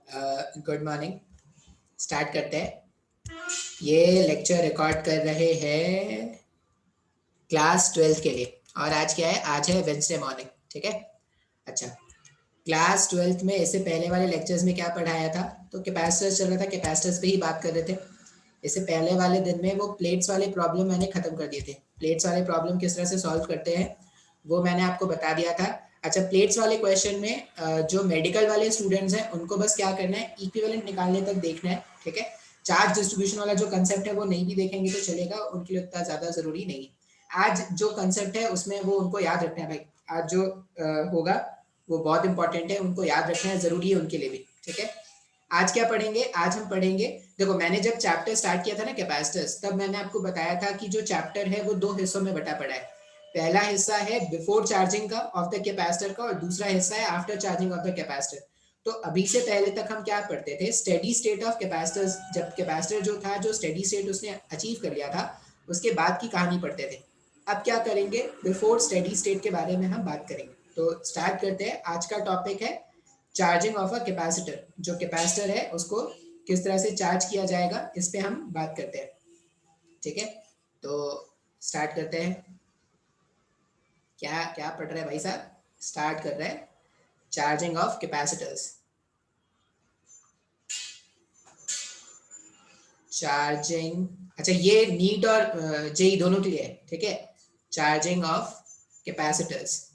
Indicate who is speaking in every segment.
Speaker 1: Good morning. Start करते हैं। ये लेक्चर रिकॉर्ड कर रहे हैं क्लास 12 के लिए। और आज क्या है? आज है वेंसडे मॉर्निंग। ठीक है, अच्छा। क्लास 12 में इससे पहले वाले लेक्चर्स में क्या पढ़ाया था? तो कैपेसिटर्स चल रहा था, कैपेसिटर्स पे ही बात कर रहे थे। इससे पहले वाले दिन में वो प्लेट्स वाले प्रॉब्लम मैंने ख़त्म कर दिए थे। प्लेट्स वाले प्रॉब्लम किस तरह से सॉल्व करते हैं वो मैंने आपको बता दिया था। अच्छा, प्लेट्स वाले क्वेश्चन में जो मेडिकल वाले स्टूडेंट्स हैं उनको बस क्या करना है, इक्विवेलेंट निकालने तक देखना है। ठीक है, चार्ज डिस्ट्रीब्यूशन वाला जो कंसेप्ट है वो नहीं भी देखेंगे तो चलेगा, उनके लिए उतना ज़्यादा ज़रूरी नहीं है। आज जो कंसेप्ट है उसमें वो उनको याद रखना है भाई। आज जो होगा वो बहुत इंपॉर्टेंट है, उनको याद रखना है, ज़रूरी है उनके लिए भी। ठीक है, आज क्या पढ़ेंगे? आज हम पढ़ेंगे, देखो मैंने जब चैप्टर स्टार्ट किया था ना कैपेसिटर्स, तब मैंने आपको बताया था कि जो चैप्टर है वो दो हिस्सों में बटा पड़ा है। पहला हिस्सा है बिफोर चार्जिंग का ऑफ द कैपेसिटर का, और दूसरा हिस्सा है after charging of the capacitor. तो अभी से पहले तक हम क्या पढ़ते थे? Steady state of capacitors. जब कैपेसिटर जो था, जो स्टेडी स्टेट उसने अचीव कर लिया था, उसके बाद की कहानी पढ़ते थे। अब क्या करेंगे? बिफोर स्टेडी स्टेट के बारे में हम बात करेंगे। तो स्टार्ट करते हैं। आज का टॉपिक है चार्जिंग ऑफ अ कैपेसिटर। जो कैपेसिटर है उसको किस तरह से चार्ज किया जाएगा, इस पे हम बात करते हैं। ठीक है, तो स्टार्ट करते हैं। क्या क्या पढ़ रहे हैं भाई साहब? स्टार्ट कर रहे हैं चार्जिंग ऑफ कैपेसिटर्स। चार्जिंग, अच्छा ये नीट और जेई दोनों के लिए है। ठीक है, चार्जिंग ऑफ कैपेसिटर्स।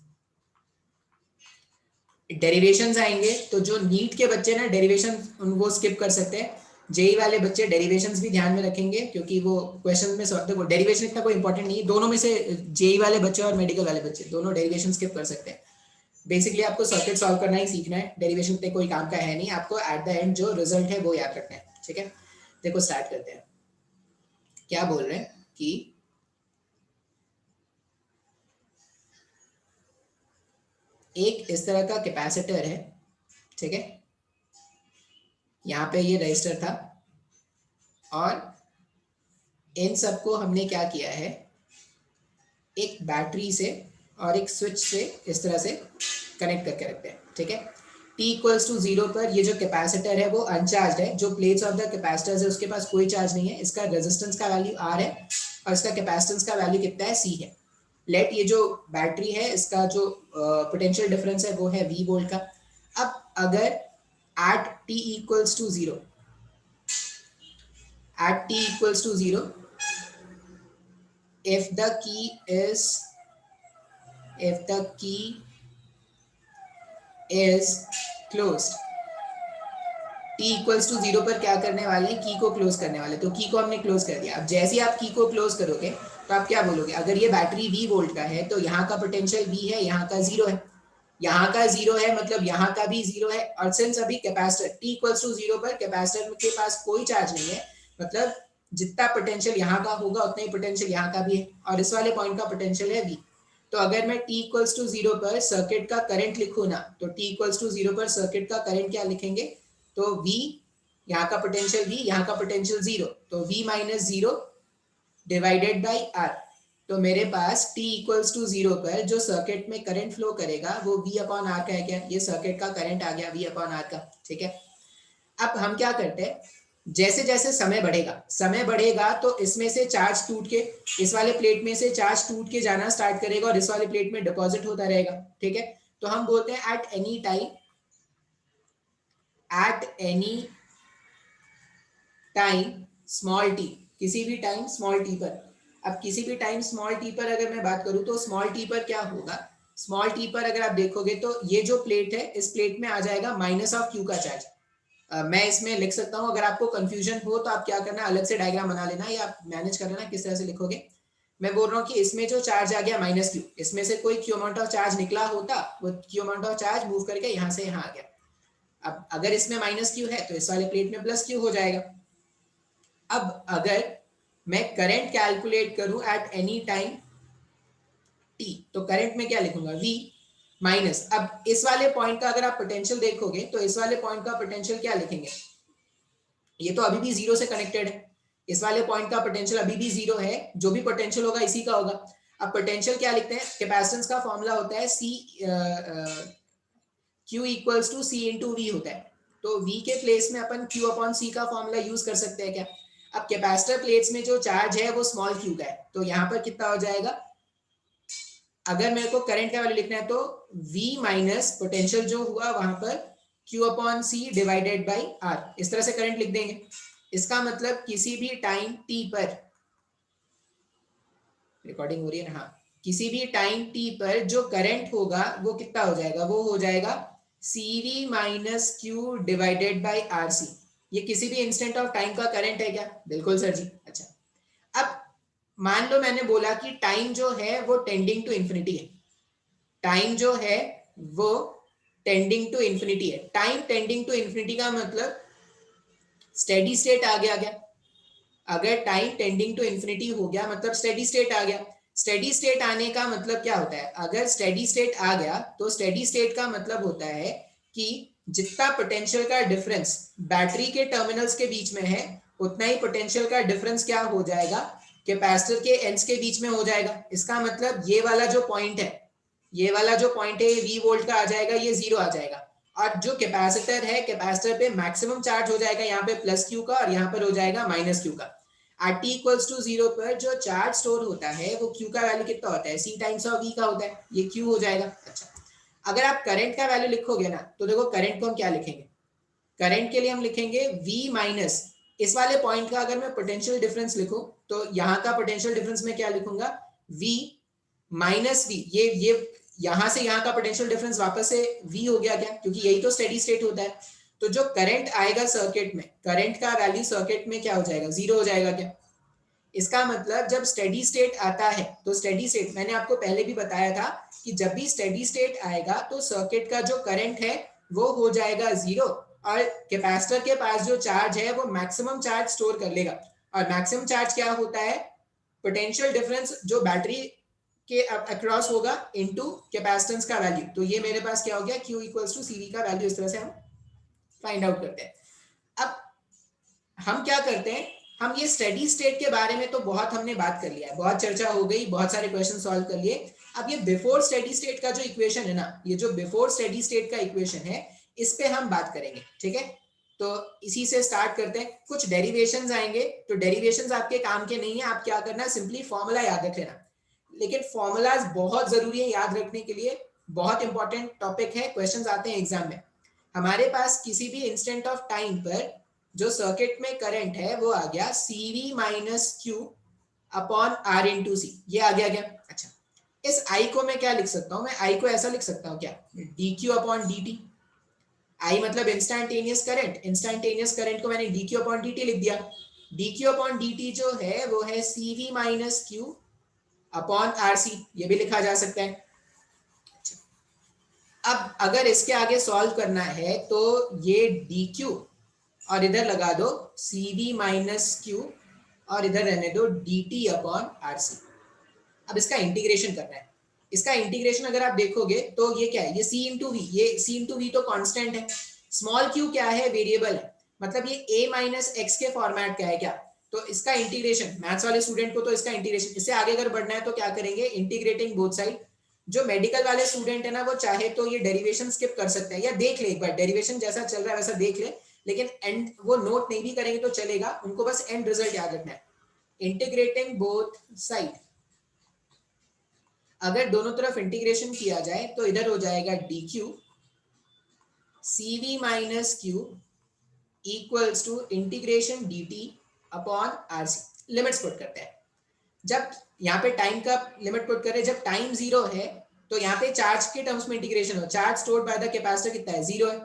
Speaker 1: डेरिवेशंस आएंगे तो जो नीट के बच्चे ना डेरिवेशन वो स्किप कर सकते हैं। जेई वाले बच्चे डेरिवेशंस भी ध्यान में रखेंगे, क्योंकि वो क्वेश्चन में देखो डेरिवेशन इतना कोई इंपॉर्टेंट नहीं है। दोनों में से जेई वाले बच्चे और मेडिकल वाले बच्चे दोनों डेरिवेशन स्किप कर सकते हैं। बेसिकली आपको सर्किट सॉल्व करना ही सीखना है, डेरिवेशन पे कोई काम का है नहीं। आपको एट द एंड जो रिजल्ट है वो याद रखना है। ठीक है, देखो स्टार्ट करते हैं। क्या बोल रहे हैं कि एक इस तरह का कैपेसिटर है। ठीक है, यहाँ पे ये रजिस्टर था, और इन सबको हमने क्या किया है, एक बैटरी से और एक स्विच से इस तरह से कनेक्ट करके रखते हैं। ठीक है, t इक्वल्स टू 0 पर ये जो कैपेसिटर है वो अनचार्ज है। जो प्लेट्स ऑफ द कैपेसिटर्स है उसके पास कोई चार्ज नहीं है। इसका रेजिस्टेंस का वैल्यू r है और इसका कैपेसिटेंस का वैल्यू कितना है? c है। लेट ये जो बैटरी है इसका जो पोटेंशियल डिफरेंस है वो है v वोल्ट का। अब अगर at t equals to 0, at t equals to 0, if the key is closed, t equals to 0 पर क्या करने वाले हैं? की को क्लोज करने वाले। तो की को हमने क्लोज कर दिया। अब जैसे ही आप की को क्लोज करोगे तो आप क्या बोलोगे? अगर ये बैटरी v वोल्ट का है तो यहाँ का पोटेंशियल v है, यहाँ का 0 है, यहाँ का 0 है, मतलब यहाँ का भी 0 है। और सिंस अभी कैपेसिटर t इक्वल्स टू 0 पर कैपेसिटर के पास कोई चार्ज नहीं है, मतलब जितना पोटेंशियल यहाँ का होगा उतना ही पोटेंशियल यहाँ का भी है, और इस वाले पॉइंट का पोटेंशियल है v। तो अगर मैं t इक्वल्स टू 0 पर सर्किट का करंट लिखूँ ना, तो t इक्वल्स टू 0 पर सर्किट का करंट क्या लिखेंगे? तो v, यहाँ का पोटेंशियल v, यहाँ का पोटेंशियल 0, तो v minus 0 divided by r। तो मेरे पास t इक्वल्स टू 0 पर जो सर्किट में करंट फ्लो करेगा वो v अपॉन r का है। क्या? ये सर्किट का करंट आ गया v अपॉन r का। ठीक है, अब हम क्या करते हैं, जैसे जैसे समय बढ़ेगा तो इसमें से चार्ज टूट के इस वाले प्लेट में से चार्ज टूट के जाना स्टार्ट करेगा और इस वाले प्लेट में डिपॉजिट होता रहेगा। ठीक है, तो हम बोलते हैं eight any time small T, किसी भी टाइम स्मॉल टी पर। अब किसी भी टाइम स्मॉल टी पर अगर मैं बात करूं तो स्मॉल टी पर क्या होगा? स्मॉल टी पर अगर आप देखोगे तो ये जो प्लेट है इस प्लेट में आ जाएगा माइनस ऑफ क्यू का चार्ज। मैं इसमें लिख सकता हूं, अगर आपको कंफ्यूजन हो तो आप क्या करना, अलग से डायग्राम बना लेना या आप मैनेज कर लेना किस तरह से लिखोगे। मैं बोल रहा हूँ कि इसमें जो चार्ज आ गया माइनस क्यू, इसमें से कोई क्यू अमाउंट ऑफ चार्ज निकला होता, वो Q amount of charge move करके यहाँ से यहाँ आ गया। अब अगर इसमें माइनस क्यू है तो इस वाले प्लेट में प्लस क्यू हो जाएगा। अब अगर मैं करंट कैलकुलेट करूं एट एनी टाइम t, तो करंट में क्या लिखूंगा? v माइनस, अब इस वाले पॉइंट का अगर आप पोटेंशियल देखोगे तो इस वाले पॉइंट का पोटेंशियल क्या लिखेंगे? ये तो अभी भी जीरो से कनेक्टेड है। इस वाले पॉइंट का पोटेंशियल अभी भी जीरो है, जो भी पोटेंशियल होगा इसी का होगा। अब पोटेंशियल क्या लिखते हैं? कैपेसिटेंस का फॉर्मूला होता है q equals to c into v होता है। तो V के प्लेस में अपन Q अपॉन C का फॉर्मूला यूज कर सकते हैं क्या? अब कैपेसिटर प्लेट्स में जो चार्ज है वो स्मॉल q का है, तो यहाँ पर कितना हो जाएगा, अगर मेरे को करंट का वैल्यू लिखना है तो V माइनस पोटेंशियल जो हुआ वहां पर Q upon C divided by R, इस तरह से करंट लिख देंगे। इसका मतलब किसी भी टाइम t पर, रिकॉर्डिंग हो रही है ना, हाँ, किसी भी टाइम t पर जो करंट होगा वो कितना हो जाएगा, वो हो जाएगा CV minus Q divided by RC। ये किसी भी इंस्टेंट ऑफ टाइम का करंट है क्या? बिल्कुल सर जी। अच्छा, अब मान लो मैंने बोला कि टाइम जो है वो टेंडिंग टू इंफिनिटी है, टाइम जो है वो टेंडिंग टू इंफिनिटी है। टाइम टेंडिंग टू इंफिनिटी का मतलब स्टेडी स्टेट आ गया क्या? अगर टाइम टेंडिंग टू इंफिनिटी हो गया मतलब स्टेडी स्टेट आ गया। स्टेडी स्टेट आने का मतलब क्या होता है? अगर स्टेडी स्टेट आ गया तो स्टेडी स्टेट का मतलब होता है कि जितना पोटेंशियल का डिफरेंस बैटरी के टर्मिनल्स के बीच में है उतना ही पोटेंशियल का डिफरेंस क्या हो जाएगा, कैपेसिटर के एंड्स के बीच में हो जाएगा। इसका मतलब ये वाला जो पॉइंट है, ये वाला जो पॉइंट है ये V वोल्ट का आ जाएगा, ये जीरो आ जाएगा। और जो कैपेसिटर है, कैपेसिटर पे मैक्सिमम चार्ज हो जाएगा यहाँ पे प्लस क्यू का और यहाँ पर हो जाएगा माइनस क्यू का। एट t इक्वल्स टू 0 पर जो चार्ज स्टोर होता है वो q का वैल्यू कितना होता है, c टाइम्स ऑफ v का होता है, ये q हो जाएगा। अच्छा, अगर आप करंट का वैल्यू लिखोगे ना तो देखो करंट को हम क्या लिखेंगे, करंट के लिए हम लिखेंगे v माइनस इस वाले पॉइंट का अगर मैं पोटेंशियल डिफरेंस लिखूं तो यहाँ का पोटेंशियल डिफरेंस में क्या लिखूंगा, v माइनस v, ये यहां से यहाँ का पोटेंशियल डिफरेंस वापस से v हो गया क्या, क्योंकि यही तो स्टेडी स्टेट होता है। तो जो करंट आएगा सर्किट में, करंट का वैल्यू सर्किट में क्या हो जाएगा, जीरो हो जाएगा क्या? इसका मतलब जब स्टेडी स्टेट आता है तो स्टेडी स्टेट, मैंने आपको पहले भी बताया था कि जब भी स्टेडी स्टेट आएगा तो सर्किट का जो करंट है वो हो जाएगा जीरो और कैपेसिटर के पास जो चार्ज है वो मैक्सिमम चार्ज स्टोर कर लेगा। और मैक्सिमम चार्ज क्या होता है, पोटेंशियल डिफरेंस जो बैटरी के अक्रॉस होगा इनटू कैपेसिटेंस का वैल्यू। तो ये मेरे पास क्या हो गया, Q इक्वल्स टू CV का वैल्यू, इस तरह से हम फाइंड आउट करते हैं। अब हम क्या करते हैं, हम ये स्टेडी स्टेट के बारे में तो बहुत हमने बात कर लिया है, बहुत चर्चा हो गई, बहुत सारे क्वेश्चन सॉल्व कर लिए। अब ये बिफोर स्टेडी स्टेट का जो इक्वेशन है ना, ये जो बिफोर स्टेडी स्टेट का इक्वेशन है इस पे हम बात करेंगे, ठीक है। तो इसी से स्टार्ट करते हैं। कुछ डेरिवेशंस आएंगे, तो डेरिवेशंस आपके काम के नहीं है, आप क्या करना, सिंपली फॉर्मूला याद रख लेना। लेकिन फॉर्मूलाज बहुत जरूरी है याद रखने के लिए, बहुत इंपॉर्टेंट टॉपिक है, क्वेश्चंस आते हैं एग्जाम में। हमारे पास किसी भी इंस्टेंट ऑफ टाइम पर जो सर्किट में करंट है वो आ गया CV minus Q upon R into C, ये आ गया क्या? अच्छा, इस I को मैं क्या लिख सकता हूँ, मैं I को ऐसा लिख सकता हूँ क्या, dq अपॉन dt। I मतलब इंस्टेंटेनियस करंट, इंस्टेंटेनियस करंट को मैंने dq अपॉन dt लिख दिया। dq अपॉन dt जो है वो है CV minus Q upon RC, ये भी लिखा जा सकता है। अब अगर इसके आगे सॉल्व करना है तो ये dq और इधर लगा दो CV माइनस क्यू और इधर रहने दो dt अपॉन RC। अब इसका इंटीग्रेशन करना है। इसका इंटीग्रेशन अगर आप देखोगे तो ये क्या है, ये c इंटू वी, ये c इंटू वी तो कांस्टेंट है, स्मॉल q क्या है, वेरिएबल है, मतलब ये a माइनस एक्स के फॉर्मेट का है क्या। तो इसका इंटीग्रेशन, मैथ्स वाले स्टूडेंट को तो इसका इंटीग्रेशन, इससे आगे अगर बढ़ना है तो क्या करेंगे, इंटीग्रेटिंग बोथ साइड। जो मेडिकल वाले स्टूडेंट है ना वो चाहे तो ये डेरिवेशन स्किप कर सकते हैं या देख ले एक बार, डेरिवेशन जैसा चल रहा है वैसा देख ले, लेकिन एंड वो नोट नहीं भी करेंगे तो चलेगा, उनको बस एंड रिजल्ट याद रखना है। इंटीग्रेटिंग बोथ साइड, अगर दोनों तरफ इंटीग्रेशन किया जाए तो इधर हो जाएगा dq CV minus q equals to integration dt upon RC। Limits put करते हैं, जब यहाँ पे टाइम का लिमिट पुट करें, जब टाइम जीरो है तो यहाँ पे चार्ज के टर्म्स में इंटीग्रेशन हो, charge stored by the capacitor कितना है, जीरो है,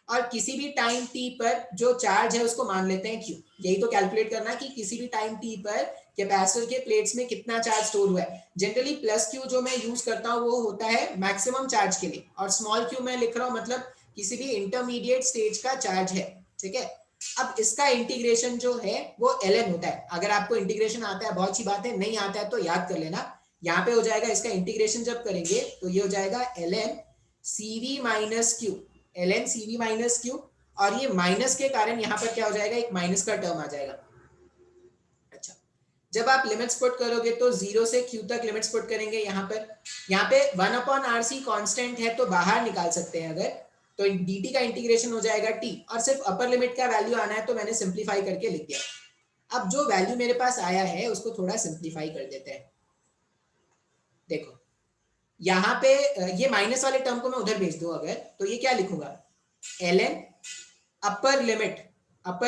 Speaker 1: और किसी भी टाइम t पर जो चार्ज है उसको मान लेते हैं q। यही तो कैलकुलेट करना है कि किसी भी टाइम t पर कैपेसिटर के प्लेट्स में कितना चार्ज स्टोर हुआ है। जनरली प्लस q जो मैं यूज करता हूँ वो होता है मैक्सिमम चार्ज के लिए, और स्मॉल q मैं लिख रहा हूँ मतलब किसी भी इंटरमीडिएट स्टेज का चार्ज है, ठीक है। अब इसका इंटीग्रेशन जो है वो ln होता है। अगर आपको इंटीग्रेशन आता है बहुत अच्छी बात है, नहीं आता है तो याद कर लेना। यहाँ पे हो जाएगा, इसका इंटीग्रेशन जब करेंगे तो ये हो जाएगा ln CV minus Q, ln CV minus Q, और ये माइनस के कारण यहाँ पर क्या हो जाएगा, एक माइनस का टर्म आ जाएगा। अच्छा, जब आप लिमिट्स पुट करोगे तो 0 से q तक लिमिट्स पुट करेंगे, यहाँ पे 1 अपॉन RC कांस्टेंट है तो बाहर निकाल सकते हैं अगर, तो dt का इंटीग्रेशन हो जाएगा t, और सिर्फ अपर लिमिट का वैल्यू आना है तो मैंने सिंप्लीफाई करके लिख दिया। अब जो वैल्यू मेरे पास आया है उसको थोड़ा सिंप्लीफाई कर देते हैं। देखो यहाँ पे ये माइनस वाले टर्म को मैं उधर भेज दूं अगर, तो ये क्या लिखूंगा, ln अपर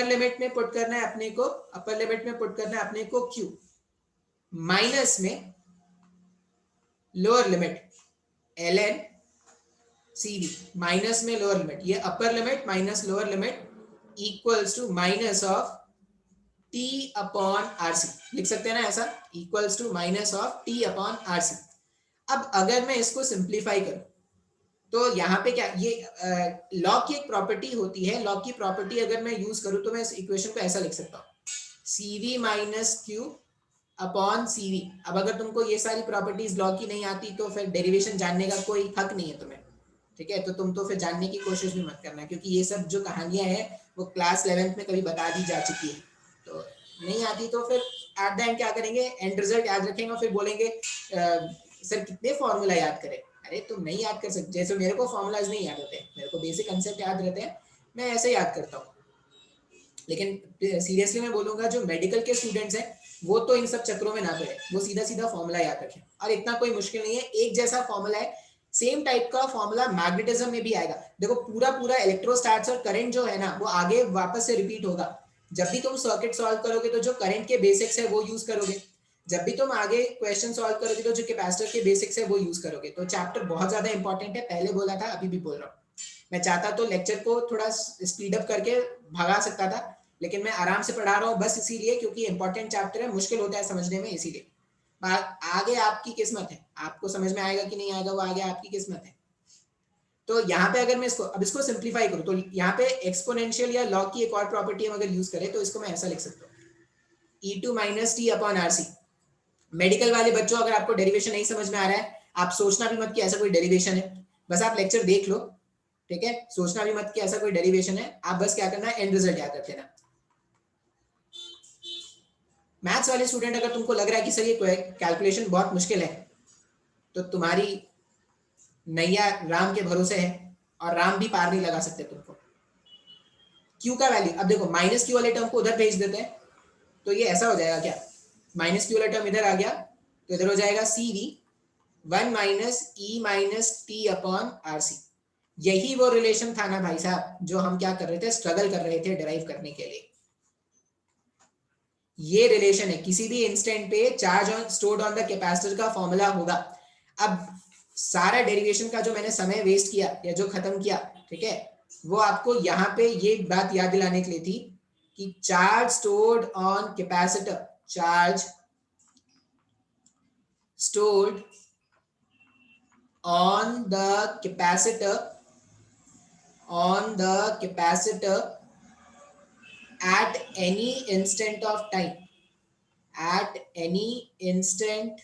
Speaker 1: लिमिट में पुट करना है अपने को, अपर लिमिट में पुट करना है अपने को q, माइनस में lower limit ln cv, minus में लोअर लिमिट, ये upper limit minus lower limit equals to minus of t upon rc, लिख सकते हैं ना ऐसा, equals to minus of t upon rc। अब अगर मैं इसको सिंप्लीफाई करूं तो यहाँ पे क्या, ये लॉग की एक प्रॉपर्टी होती है, लॉग की प्रॉपर्टी अगर मैं यूज करूं तो मैं इस इक्वेशन को ऐसा लिख सकता हूँ, cv minus q upon cv। अब अगर तुमको ये सारी प्रॉपर्टीज लॉग की नहीं आती तो फिर डेरिवेशन जानने का कोई हक नहीं है तुम्हें, ठीक है, तो तुम तो फिर जानने की कोशिश भी मत करना, क्योंकि ये सब जो कहानियां हैं वो क्लास 11th में कभी बता दी जा चुकी है, तो नहीं आती तो फिर एट द एंड क्या करेंगे, एंड रिजल्ट याद रखेंगे और फिर बोलेंगे सर कितने फॉर्मूला याद करें। अरे तुम नहीं याद कर सकते, जैसे मेरे को फॉर्मूलाज नहीं याद होते, मेरे को बेसिक कंसेप्ट याद रहते हैं, मैं ऐसे याद करता हूँ। लेकिन सीरियसली मैं बोलूंगा जो मेडिकल के स्टूडेंट्स हैं वो तो इन सब चक्रों में ना पड़े, वो सीधा सीधा फॉर्मूला याद रखें, और इतना कोई मुश्किल नहीं है, एक जैसा फॉर्मूला है, सेम टाइप का फॉर्मूला मैग्नेटिज्म में भी आएगा। देखो पूरा पूरा इलेक्ट्रोस्टैट्स और करंट जो है ना वो आगे वापस से रिपीट होगा, जब भी तुम सर्किट सॉल्व करोगे तो जो करंट के बेसिक्स है वो यूज करोगे, जब भी तुम आगे क्वेश्चन सॉल्व करोगे तो जो कैपेसिटर के बेसिक्स है वो यूज करोगे। तो चैप्टर बहुत ज्यादा इंपॉर्टेंट है, पहले बोला था अभी भी बोल रहा हूँ, मैं चाहता तो लेक्चर को थोड़ा स्पीड अप करके भगा सकता था, लेकिन मैं आराम से पढ़ा रहा हूँ बस इसीलिए क्योंकि इंपॉर्टेंट चैप्टर है, मुश्किल होता है समझने में, इसीलिए। आगे आपकी किस्मत है, आपको समझ में आएगा कि नहीं आएगा वो आगे आपकी किस्मत है। तो यहाँ पे अगर मैं इसको सिंप्लीफाई करूँ तो यहाँ पे एक्सपोनेंशियल या लॉग की एक और प्रॉपर्टी हम अगर यूज करें तो इसको मैं ऐसा लिख सकता हूँ, e2 minus T upon RC. Medical वाले बच्चों अगर आपको डेरिवेशन नहीं समझ में आ रहा है, आप सोचना भी मत कि ऐसा कोई डेरिवेशन है, बस आप लेक्चर देख लो, ठीक है, सोचना भी मत कि ऐसा कोई डेरिवेशन है, आप बस क्या करना है, एंड रिजल्ट याद रख लेना। मैथ्स वाले स्टूडेंट अगर तुमको लग रहा है कि सर ये कैलकुलेशन बहुत मुश्किल है, तो तुम्हारी नैया राम के भरोसे है, और राम भी पार नहीं लगा सकते तुमको। क्यू का वैल्यू, अब देखो माइनस क्यू वाले टर्म को उधर भेज देते हैं, तो ये ऐसा हो जाएगा क्या, माइनस क्यू वाला टर्म इधर आ गया तो इधर हो जाएगा C V 1 minus E minus T upon R C. यही वो रिलेशन था ना भाई साहब जो हम क्या कर रहे थे, स्ट्रगल कर रहे थे डिराइव करने के लिए। ये रिलेशन है, किसी भी इंस्टेंट पे charge on stored on the capacitor का फॉर्मूला होगा। अब सारा डेरिवेशन का जो मैंने समय वेस्ट किया या जो खत्म किया, ठीक है, वो आपको यहाँ पे ये बात याद दिलाने के लिए थी कि charge stored on capacitor, charge stored on the capacitor at any instant of time, at any instant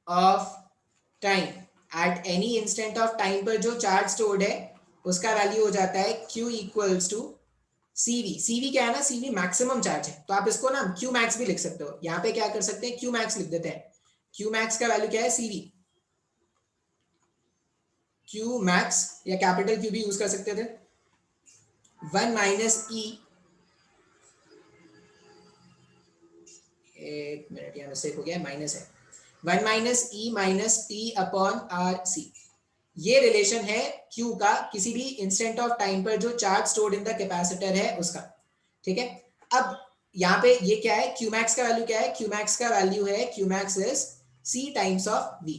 Speaker 1: of time, at any instant of time पर जो चार्ज स्टोर्ड है उसका वैल्यू हो जाता है Q equals to CV। CV क्या है ना, CV मैक्सिमम चार्ज है, तो आप इसको ना Q मैक्स भी लिख सकते हो, यहाँ पे क्या कर सकते हैं, Q मैक्स लिख देते हैं। Q मैक्स का वैल्यू क्या है, CV, Q मैक्स या कैपिटल Q भी यूज कर सकते थे, 1 माइनस E, एक मिनट यहाँ मिस्टेक हो गया, माइनस है, 1 minus E minus T upon R C. ये रिलेशन है Q का किसी भी इंस्टेंट ऑफ टाइम पर जो charge stored in the capacitor है उसका, ठीक है। अब यहाँ पे ये क्या है, Q मैक्स का वैल्यू क्या है, Q मैक्स का वैल्यू है, Q max is C times of V।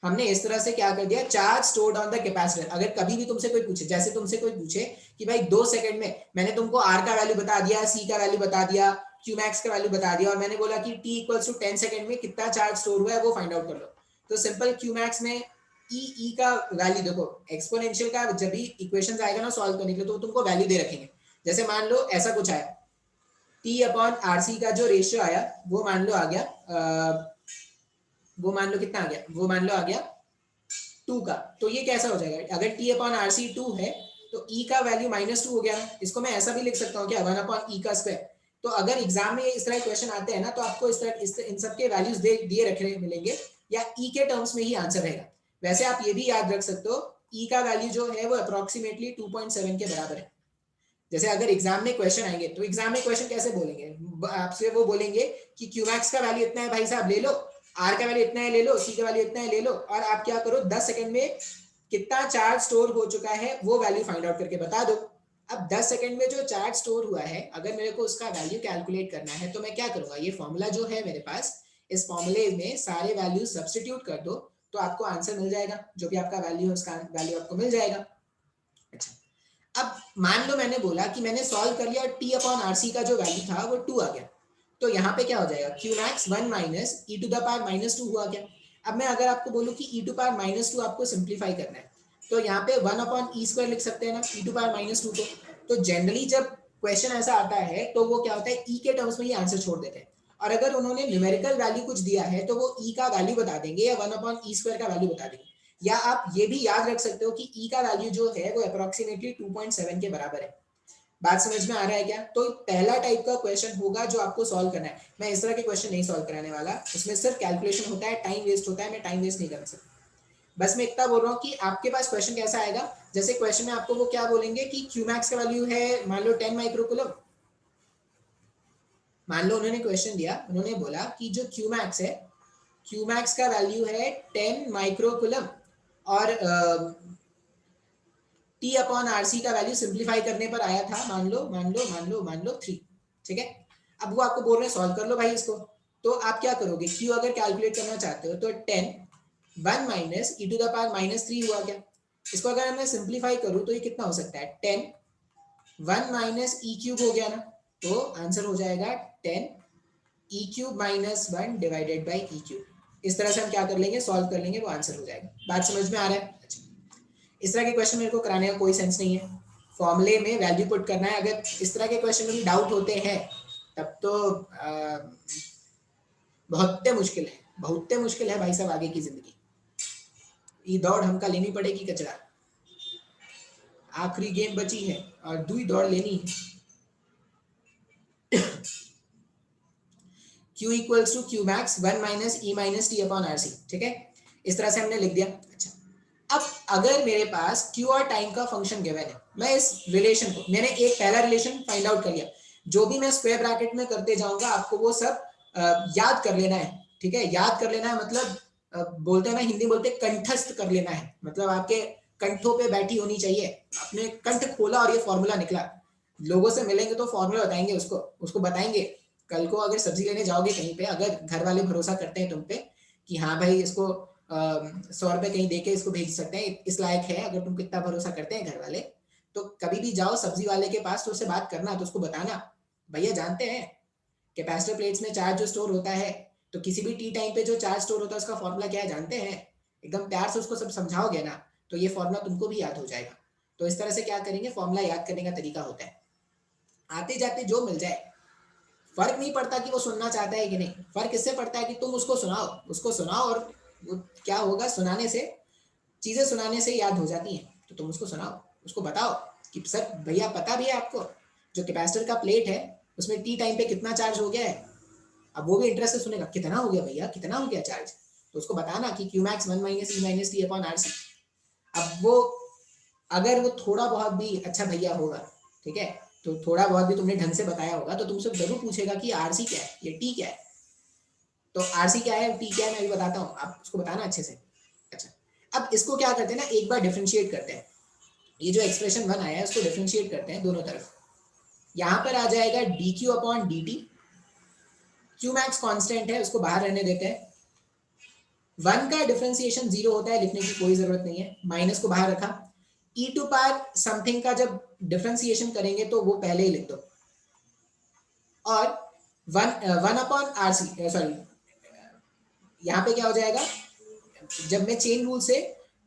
Speaker 1: हमने इस तरह से क्या कर दिया, charge stored on the capacitor. अगर कभी भी तुमसे कोई पूछे, जैसे तुमसे कोई पूछे कि भाई 2 सेकंड में मैंने तुमको R का वैल्यू बता दिया, C का वैल्यू बता दिया, Q मैक्स का वैल्यू बता दिया, और मैंने बोला कि T इक्वल्स टू 10 सेकंड में कितना चार्ज स्टोर हुआ है वो फाइंड आउट कर लो, तो सिंपल Q मैक्स में E का वैल्यू देखो, एक्सपोनेंशियल का जब भी इक्वेशन आएगा ना सॉल्व करने के लिए तो तुमको वैल्यू दे रखेंगे। जैसे मान लो ऐसा कुछ आया, T अपॉन RC का जो रेशियो आया वो मान लो आ गया, वो मान लो कितना आ गया, वो मान लो आ गया 2 का, तो ये कैसा हो जाएगा, अगर T अपॉन RC 2 है तो E का वैल्यू -2 हो गया। इसको मैं ऐसा भी लिख सकता हूँ क्या, 1 अपॉन E का स्क्वायर। तो अगर एग्जाम में इस तरह क्वेश्चन आते हैं ना तो आपको इस तरह इन सब के वैल्यूज दिए रखे मिलेंगे, या E के टर्म्स में ही आंसर रहेगा। वैसे आप ये भी याद रख सकते हो ई का वैल्यू जो है वो अप्रोक्सीमेटली 2.7 के बराबर है। जैसे अगर एग्जाम में क्वेश्चन आएंगे तो एग्जाम में क्वेश्चन कैसे बोलेंगे, आपसे वो बोलेंगे कि क्यूमैक्स का वैल्यू इतना है भाई साहब ले लो, आर का वैल्यू इतना है ले लो, सी का वैल्यू इतना है ले लो, और आप क्या करो 10 सेकंड में कितना चार्ज स्टोर हो चुका है वो वैल्यू फाइंड आउट करके बता दो। अब 10 सेकंड में जो चार्ज स्टोर हुआ है अगर मेरे को उसका वैल्यू कैलकुलेट करना है तो मैं क्या करूंगा, ये फॉर्मूला जो है मेरे पास, इस फॉर्मूले में सारे वैल्यू सब्स्टिट्यूट कर दो तो आपको आंसर मिल जाएगा, जो भी आपका वैल्यू है उसका वैल्यू आपको मिल जाएगा। अच्छा, अब मान लो मैंने बोला कि मैंने सॉल्व कर लिया टी अपॉन आर सी का जो वैल्यू था वो 2 आ गया, तो यहाँ पे क्या हो जाएगा Q max 1 minus E to the power minus 2 हुआ क्या। अब मैं अगर आपको बोलूँ कि ई टू पावर माइनस 2 आपको सिंप्लीफाई करना है तो यहाँ पे 1 अपॉन ई स्क्वायर लिख सकते हैं ना ई टू पावर माइनस 2 को। तो जनरली जब क्वेश्चन ऐसा आता है तो वो क्या होता है ई के टर्म्स में ही आंसर छोड़ देते हैं, और अगर उन्होंने न्यूमेरिकल वैल्यू कुछ दिया है तो वो ई का वैल्यू बता देंगे या 1 अपॉन ई स्क्वायर का वैल्यू बता देंगे। या आप ये भी याद रख सकते हो कि ई का वैल्यू जो है वो अप्रोक्सीमेटली 2.7 के बराबर है। बात समझ में आ रहा है क्या। तो पहला टाइप का क्वेश्चन होगा जो आपको सॉल्व करना है, मैं इस तरह के क्वेश्चन नहीं सॉल्व कराने वाला, उसमें सिर्फ कैलकुलेशन होता है, टाइम वेस्ट होता है, मैं टाइम वेस्ट नहीं कर सकता। बस मैं इतना बोल रहा हूँ कि आपके पास क्वेश्चन कैसा आएगा, जैसे क्वेश्चन में आपको वो क्या बोलेंगे कि क्यू मैक्स का वैल्यू है मान लो 10 माइक्रोकुलम। मान लो उन्होंने क्वेश्चन दिया, उन्होंने बोला कि जो क्यू मैक्स है, क्यू मैक्स का वैल्यू है 10 माइक्रोकुलम और टी अपॉन आर सी का वैल्यू सिंप्लीफाई करने पर आया था मान लो 3। ठीक है, अब वो आपको बोल रहे हैं सॉल्व कर लो भाई इसको, तो आप क्या करोगे, क्यू अगर कैलकुलेट करना चाहते हो तो 10 1 minus E to the power minus 3 हुआ क्या। इसको अगर मैं सिंप्लीफाई करूं तो ये कितना हो सकता है 10 1 माइनस ई क्यूब हो गया ना, तो आंसर हो जाएगा 10 E cube minus 1 divided by E cube. इस तरह से हम क्या कर लेंगे, सॉल्व कर लेंगे, वो आंसर हो जाएगा। बात समझ में आ रहा है। अच्छा, इस तरह के क्वेश्चन मेरे को कराने का कोई सेंस नहीं है, फॉर्मूले में वैल्यू पुट करना है। अगर इस तरह के क्वेश्चन में भी डाउट होते हैं तब तो बहुत मुश्किल है भाई साहब आगे की जिंदगी। ये दौड़ हमका लेनी पड़ेगी कचरा, आखिरी गेम बची है और दूई दौड़ लेनी है। Q equals to Q max 1 minus E minus T upon R C. ठीक है, इस तरह से हमने लिख दिया। अच्छा, अब अगर मेरे पास Q और टाइम का फंक्शन गिवन है, मैं इस रिलेशन को, मैंने एक पहला रिलेशन फाइंड आउट कर लिया, जो भी मैं स्क्वायर ब्रैकेट में करते जाऊंगा आपको वो सब याद कर लेना है। ठीक है, याद कर लेना है मतलब बोलते हैं ना, हिंदी बोलते कंठस्थ कर लेना है, मतलब आपके कंठों पे बैठी होनी चाहिए। आपने कंठ खोला और ये फॉर्मूला निकला, लोगों से मिलेंगे तो फॉर्मूला बताएंगे, उसको बताएंगे। कल को अगर सब्जी लेने जाओगे कहीं पे, अगर घर वाले भरोसा करते हैं तुम पे कि हाँ भाई इसको 100 रुपए कहीं देके इसको भेज सकते हैं, इस लायक है, अगर तुम कितना भरोसा करते हैं घर वाले, तो कभी भी जाओ सब्जी वाले के पास तो उससे बात करना, तो उसको बताना भैया जानते हैं कैपेसिटर प्लेट्स में चार्ज जो स्टोर होता है, तो किसी भी टी टाइम पे जो चार्ज स्टोर होता है उसका फॉर्मूला क्या है जानते हैं। एकदम प्यार से उसको सब समझाओगे ना तो ये फॉर्मूला तुमको भी याद हो जाएगा। तो इस तरह से क्या करेंगे, फॉर्मूला याद करने का तरीका होता है, आते जाते जो मिल जाए, फर्क नहीं पड़ता कि वो सुनना चाहता है कि नहीं, फर्क इससे पड़ता है कि तुम उसको सुनाओ और क्या होगा, सुनाने से, चीजें सुनाने से याद हो जाती हैं। तो तुम उसको सुनाओ, उसको बताओ कि सर भैया पता भी है आपको जो कैपेसिटर का प्लेट है उसमें टी टाइम पे कितना चार्ज हो गया है। अब वो भी इंटरेस्ट से सुनेगा, कितना हो गया भैया, कितना हो गया चार्ज, तो उसको बताना कि Q max 1 minus E minus T upon R C. अब वो अगर वो थोड़ा बहुत भी अच्छा भैया होगा, ठीक है, तो थोड़ा बहुत भी तुमने ढंग से बताया होगा तो तुमसे जरूर पूछेगा कि आरसी क्या है, ये टी क्या है। तो आरसी क्या है, टी क्या है, मैं भी बताता हूँ, आप उसको बताना अच्छे से। अच्छा, अब इसको क्या करते हैं ना, एक बार डिफरेंशिएट करते हैं, ये जो एक्सप्रेशन 1 आया है उसको डिफरेंशिएट करते हैं दोनों तरफ। यहाँ पर आ जाएगा D Q upon D T, Q max constant है उसको बाहर रहने देते हैं। 1 का डिफरेंशिएशन 0 होता है, लिखने की कोई जरूरत नहीं है, माइनस को बाहर रखा। ई टू पावर समथिंग का जब डिफरेंशिएशन करेंगे तो वो पहले ही लिख दो, और 1 अपॉन आर सी, सॉरी यहाँ पे क्या हो जाएगा, जब मैं चेन रूल से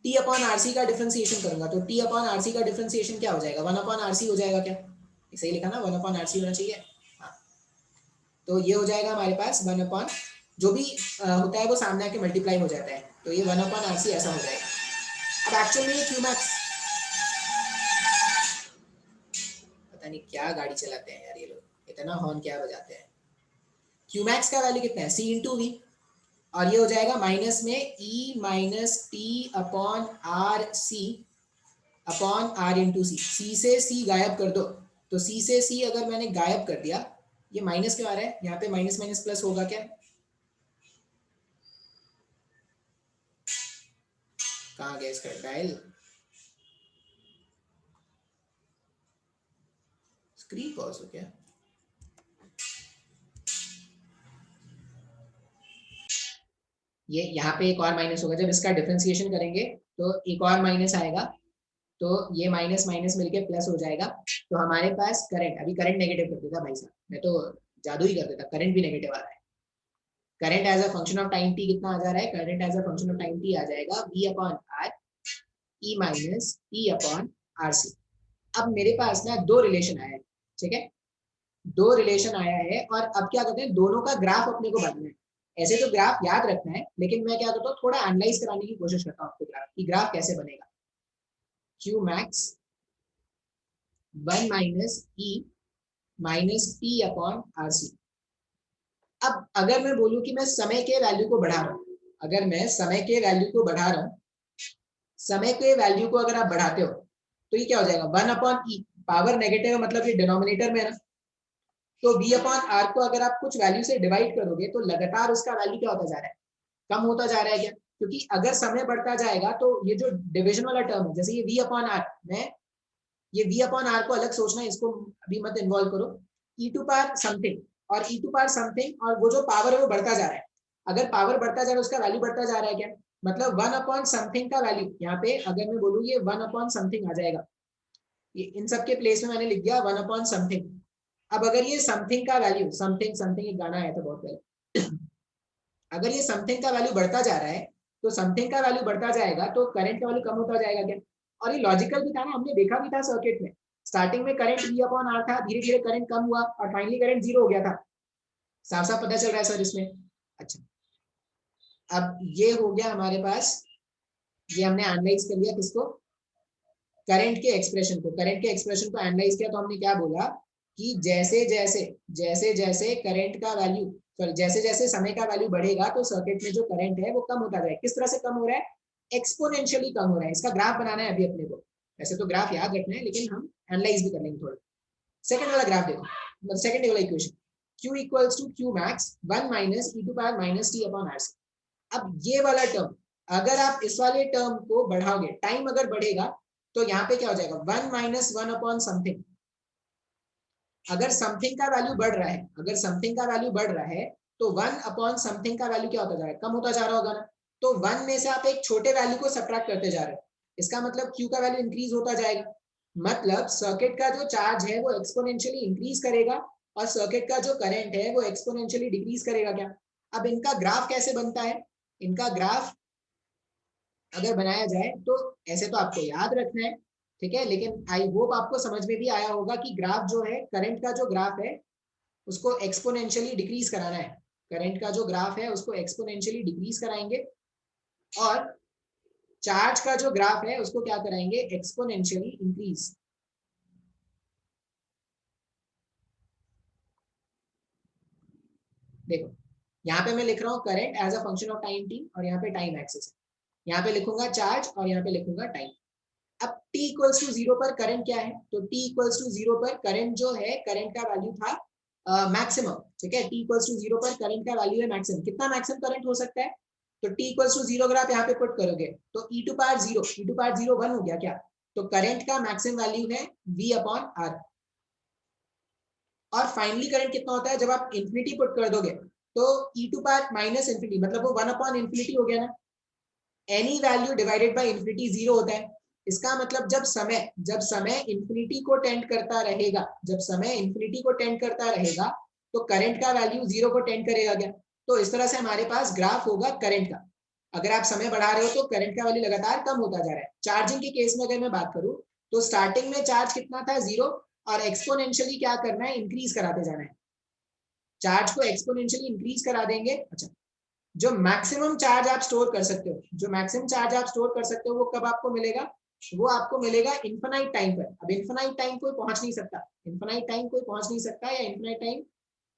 Speaker 1: टी अपॉन आर सी का डिफरेंशिएशन करूंगा तो टी अपॉन आर सी का डिफरेंशिएशन क्या हो जाएगा, 1 अपॉन आर सी हो जाएगा। क्या सही लिखा ना, 1 अपॉन आर सी होना चाहिए। हाँ, तो ये हो जाएगा हमारे पास 1 अपॉन, जो भी होता है वो सामने आके मल्टीप्लाई हो जाता है, तो ये 1 अपॉन आर सी ऐसा हो जाएगा। अब एक्चुअल में ये क्यू मैक्स, पता नहीं क्या गाड़ी चलाते हैं यार ये लोग, इतना हॉर्न क्या बजाते हैं। क्यू मैक्स का वैल्यू कितना है, सी इंटू वी, और ये हो जाएगा माइनस में E minus T upon R C upon R into C. C से सी गायब कर दो, तो सी से सी अगर मैंने गायब कर दिया, ये माइनस क्यों आ रहा है यहाँ पे, माइनस माइनस प्लस होगा क्या, कहाँ गया इसका डायल, स्क्रीन पॉज हो गया। ये यहाँ पे एक और माइनस होगा, जब इसका डिफरेंशिएशन करेंगे तो एक और माइनस आएगा, तो ये माइनस माइनस मिलके प्लस हो जाएगा। तो हमारे पास करंट, अभी करंट नेगेटिव कर देता भाई साहब, मैं तो जादू ही कर देता, करंट भी नेगेटिव आ रहा है। Current as a function of time T कितना आ जा रहा है, current as a function of time T आ जाएगा v upon R E minus T upon R C. अब मेरे पास ना दो रिलेशन आया है, ठीक है, दो रिलेशन आया है, और अब क्या करते हैं, दोनों का ग्राफ अपने को बनाना है। ऐसे तो ग्राफ याद रखना है, लेकिन मैं क्या करता हूँ, थोड़ा एनालाइज कराने की कोशिश करता हूँ आपको ग्राफ की, ग्राफ कैसे बनेगा। Q max 1 minus E minus T upon R C. अब अगर मैं बोलूं कि मैं समय के वैल्यू को बढ़ा रहा हूं, अगर मैं समय के वैल्यू को बढ़ा रहा हूं, समय के वैल्यू को अगर आप बढ़ाते हो तो ये क्या हो जाएगा, 1 अपॉन ई, पावर नेगेटिव है मतलब ये डिनोमिनेटर में है ना, तो v अपॉन आर को अगर आप कुछ वैल्यू से डिवाइड करोगे तो लगातार उसका वैल्यू क्या होता जा रहा है, कम होता जा रहा है क्या, क्योंकि अगर समय बढ़ता जाएगा तो ये जो डिविजन वाला टर्म है, जैसे ये v अपॉन आर, मैं ये v अपॉन आर को अलग सोचना है, इसको अभी मत इन्वॉल्व करो, e टू पावर समथिंग और e टू पावर समथिंग, और वो जो पावर है वो बढ़ता जा रहा है, अगर पावर बढ़ता जा रहा है उसका वैल्यू बढ़ता जा रहा है क्या, मतलब 1 अपॉन समथिंग का वैल्यू, यहाँ पे अगर मैं बोलूँ ये 1 अपॉन समथिंग आ जाएगा, ये इन सबके प्लेस में मैंने लिख दिया 1 अपॉन समथिंग। अब अगर ये समथिंग का वैल्यू, समथिंग समथिंग एक गाना आया था बहुत पहले, अगर ये समथिंग का वैल्यू बढ़ता जा रहा है, तो समथिंग का वैल्यू बढ़ता जाएगा तो करंट का वैल्यू कम होता जाएगा क्या, और ये लॉजिकल भी था ना, हमने देखा भी था सर्किट में, स्टार्टिंग में करंट v अपॉन आर था, धीरे धीरे करंट कम हुआ और फाइनली करंट जीरो हो गया था, साफ साफ पता चल रहा है सर इसमें। अच्छा, अब ये हो गया हमारे पास, ये हमने एनालाइज कर लिया किसको, करंट के एक्सप्रेशन को, करंट के एक्सप्रेशन को एनालाइज किया तो हमने क्या बोला कि जैसे जैसे जैसे जैसे करंट का वैल्यू, सॉरी जैसे जैसे समय का वैल्यू बढ़ेगा तो सर्किट में जो करंट है वो कम होता जाएगा। किस तरह से कम हो रहा है, एक्सपोनेंशियली कम हो रहा है। इसका ग्राफ बनाना है अभी अपने को, वैसे तो ग्राफ याद रखना है लेकिन हम एनालाइज भी कर लेंगे थोड़ा। सेकंड वाला ग्राफ देखो, सेकंड वाला equation, q equals to q max 1 minus e to power minus t upon r। अब ये वाला टर्म, अगर आप इस वाले टर्म को बढ़ाओगे, टाइम अगर बढ़ेगा तो यहाँ पे क्या हो जाएगा, 1 माइनस 1 अपॉन समथिंग। अगर समथिंग का वैल्यू बढ़ रहा है, अगर समथिंग का वैल्यू बढ़ रहा है तो 1 अपॉन समथिंग का वैल्यू क्या होता जा रहा है, कम होता जा रहा होगा ना, तो 1 में से आप एक छोटे वैल्यू को सब्ट्रैक्ट करते जा रहे हो, इसका मतलब q का वैल्यू इंक्रीज होता जाएगा, मतलब सर्किट का जो चार्ज है वो एक्सपोनेंशियली इंक्रीज करेगा और सर्किट का जो करंट है वो एक्सपोनेंशियली डिक्रीज करेगा क्या। अब इनका ग्राफ कैसे बनता है, इनका ग्राफ अगर बनाया जाए तो ऐसे तो आपको याद रखना है, ठीक है, लेकिन आई होप आपको समझ में भी आया होगा कि ग्राफ जो है, करंट का जो ग्राफ है उसको एक्सपोनेंशियली डिक्रीज कराना है, करंट का जो ग्राफ है उसको एक्सपोनेंशियली डिक्रीज कराएंगे, और चार्ज का जो ग्राफ है उसको क्या कराएंगे, एक्सपोनेंशियली इंक्रीज। देखो यहाँ पे मैं लिख रहा हूँ current as a function of time T, और यहाँ पे टाइम एक्सिस है, यहाँ पे लिखूंगा चार्ज और यहाँ पे लिखूंगा टाइम। अब t इक्वल्स टू जीरो पर करंट क्या है, तो t इक्वल्स टू जीरो पर करंट जो है, करंट का वैल्यू था मैक्सिमम, ठीक है, t इक्वल्स टू जीरो पर करंट का वैल्यू है मैक्सिमम, कितना मैक्सिमम करंट हो सकता है, तो t इक्वल्स टू जीरो अगर आप यहाँ पे पुट करोगे तो e to power zero, e to power zero 1 हो गया क्या, तो करंट का मैक्सिमम वैल्यू है v अपॉन आर। और फाइनली करंट कितना होता है जब आप इंफिनिटी पुट कर दोगे, तो e to power minus infinity, मतलब वो 1 अपॉन इंफिनिटी हो गया ना, any value divided by infinity zero होता है। इसका मतलब जब समय इंफिनिटी को टेंड करता रहेगा, जब समय इंफिनिटी को टेंड करता रहेगा तो करंट का वैल्यू जीरो को टेंड करेगा क्या, तो इस तरह से हमारे पास ग्राफ होगा करंट का। अगर आप समय बढ़ा रहे हो तो करंट का वैल्यू लगातार कम होता जा रहा है। चार्जिंग के केस में अगर मैं बात करूं तो स्टार्टिंग में चार्ज कितना था, जीरो, और एक्सपोनेंशियली क्या करना है, इंक्रीज कराते जाना है, चार्ज को एक्सपोनेंशियली इंक्रीज करा देंगे। अच्छा, जो मैक्सिमम चार्ज आप स्टोर कर सकते हो, जो मैक्सिमम चार्ज आप स्टोर कर सकते हो वो कब आपको मिलेगा, वो आपको मिलेगा इन्फिनाइट टाइम पर। अब इन्फिनाइट टाइम कोई पहुंच नहीं सकता, इन्फिनाइट टाइम कोई पहुंच नहीं सकता, या इन्फिनाइट टाइम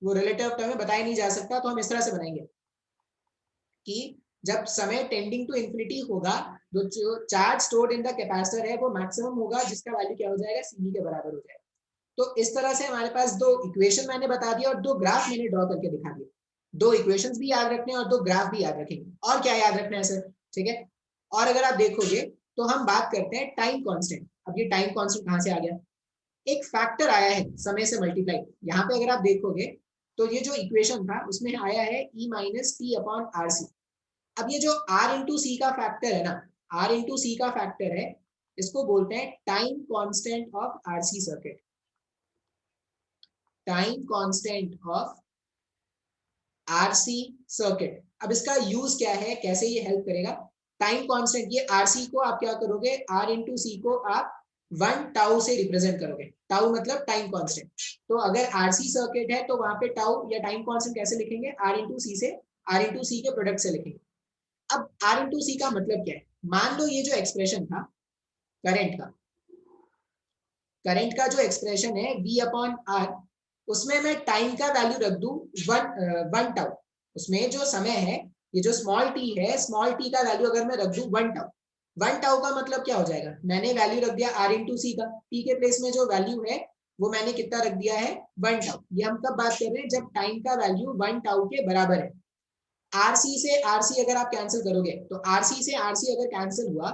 Speaker 1: वो रिलेटिव टर्म में बताया नहीं जा सकता, तो हम इस तरह से बनाएंगे, कि जब समय टेंडिंग टू इन्फिनिटी होगा, जो charge stored in the capacitor है वो मैक्सिमम होगा, जिसका वैल्यू क्या हो जाएगा, सीवी के बराबर हो जाएगा। तो इस तरह से हमारे पास दो इक्वेशन मैंने बता दिया और दो ग्राफ मैंने ड्रॉ करके दिखा दिया। दो इक्वेशंस भी याद रखने हैं और दो ग्राफ भी याद रखेंगे। और क्या याद रखना है सर? ठीक है। और अगर आप देखोगे तो हम बात करते हैं टाइम कांस्टेंट। अब ये टाइम कांस्टेंट कहां से आ गया? एक फैक्टर आया है समय से मल्टीप्लाई। यहाँ पे अगर आप देखोगे तो ये जो इक्वेशन था उसमें आया है E minus T upon R C. अब ये जो आर इंटू सी का फैक्टर है ना, आर इंटू सी का फैक्टर है, इसको बोलते हैं time constant of RC circuit. Time constant of RC circuit. अब इसका यूज क्या है, कैसे ये हेल्प करेगा? टाइम कांस्टेंट, ये आरसी को आप क्या करोगे, आर इंटू सी को आप 1 टाउ से रिप्रेजेंट करोगे। टाउ मतलब टाइम कांस्टेंट। तो अगर आरसी सर्किट है तो वहां पे टाउ या टाइम कांस्टेंट कैसे लिखेंगे? आर इंटू सी से, आर इंटू सी के प्रोडक्ट से लिखेंगे। अब आर इंटू सी का मतलब क्या है? मान लो ये जो एक्सप्रेशन था करंट का, करंट का जो एक्सप्रेशन है v अपॉन आर, उसमें मैं टाइम का वैल्यू रख दूं 1 टाउ। उसमें जो समय है, ये जो स्मॉल टी है, स्मॉल टी का वैल्यू अगर मैं रख दूं 1 टाउ, 1 टाउ का मतलब क्या हो जाएगा? मैंने वैल्यू रख दिया आर इंटू सी का, टी के प्लेस में जो वैल्यू है वो मैंने कितना रख दिया है? 1 टाउ। ये हम कब बात कर रहे हैं? जब टाइम का वैल्यू 1 टाउ के बराबर है। आरसी से आरसी अगर आप कैंसिल करोगे तो आरसी से आरसी अगर कैंसिल हुआ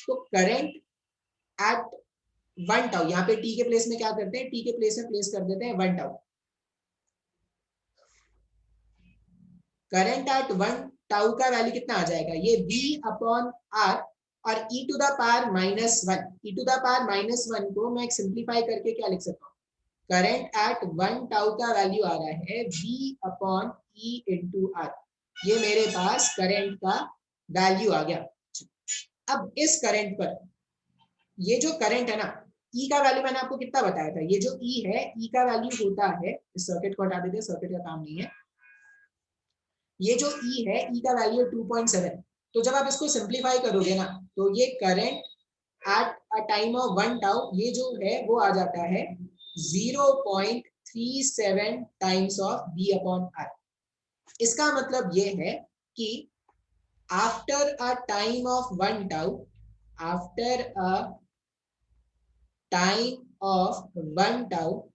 Speaker 1: तो करंट एट 1 टाउ, यहाँ पे टी के प्लेस में क्या करते हैं? टी के प्लेस में प्लेस कर देते हैं 1 टाउ। करंट एट 1 टाउ का वैल्यू कितना आ जाएगा? ये v अपॉन आर और e to the power minus 1। e to the power minus 1 को मैं सिंप्लीफाई करके क्या लिख सकता हूँ? करंट एट 1 टाउ का वैल्यू आ रहा है v upon e into R. ये मेरे पास करंट का वैल्यू आ गया। अब इस करंट पर, ये जो करंट है ना, ई का वैल्यू मैंने आपको कितना बताया था? ये जो ई है, ई का वैल्यू होता है, इस सर्किट को हटा देते हैं, सर्किट का काम नहीं है। ये जो ई है, ई का वैल्यू 2.7। तो जब आप इसको सिंप्लीफाई करोगे ना, तो ये current at a time of 1 tau, ये जो है वो आ जाता है 0.37 times of v upon R. इसका मतलब ये है कि after a time of 1 tau, after a time of 1 tau,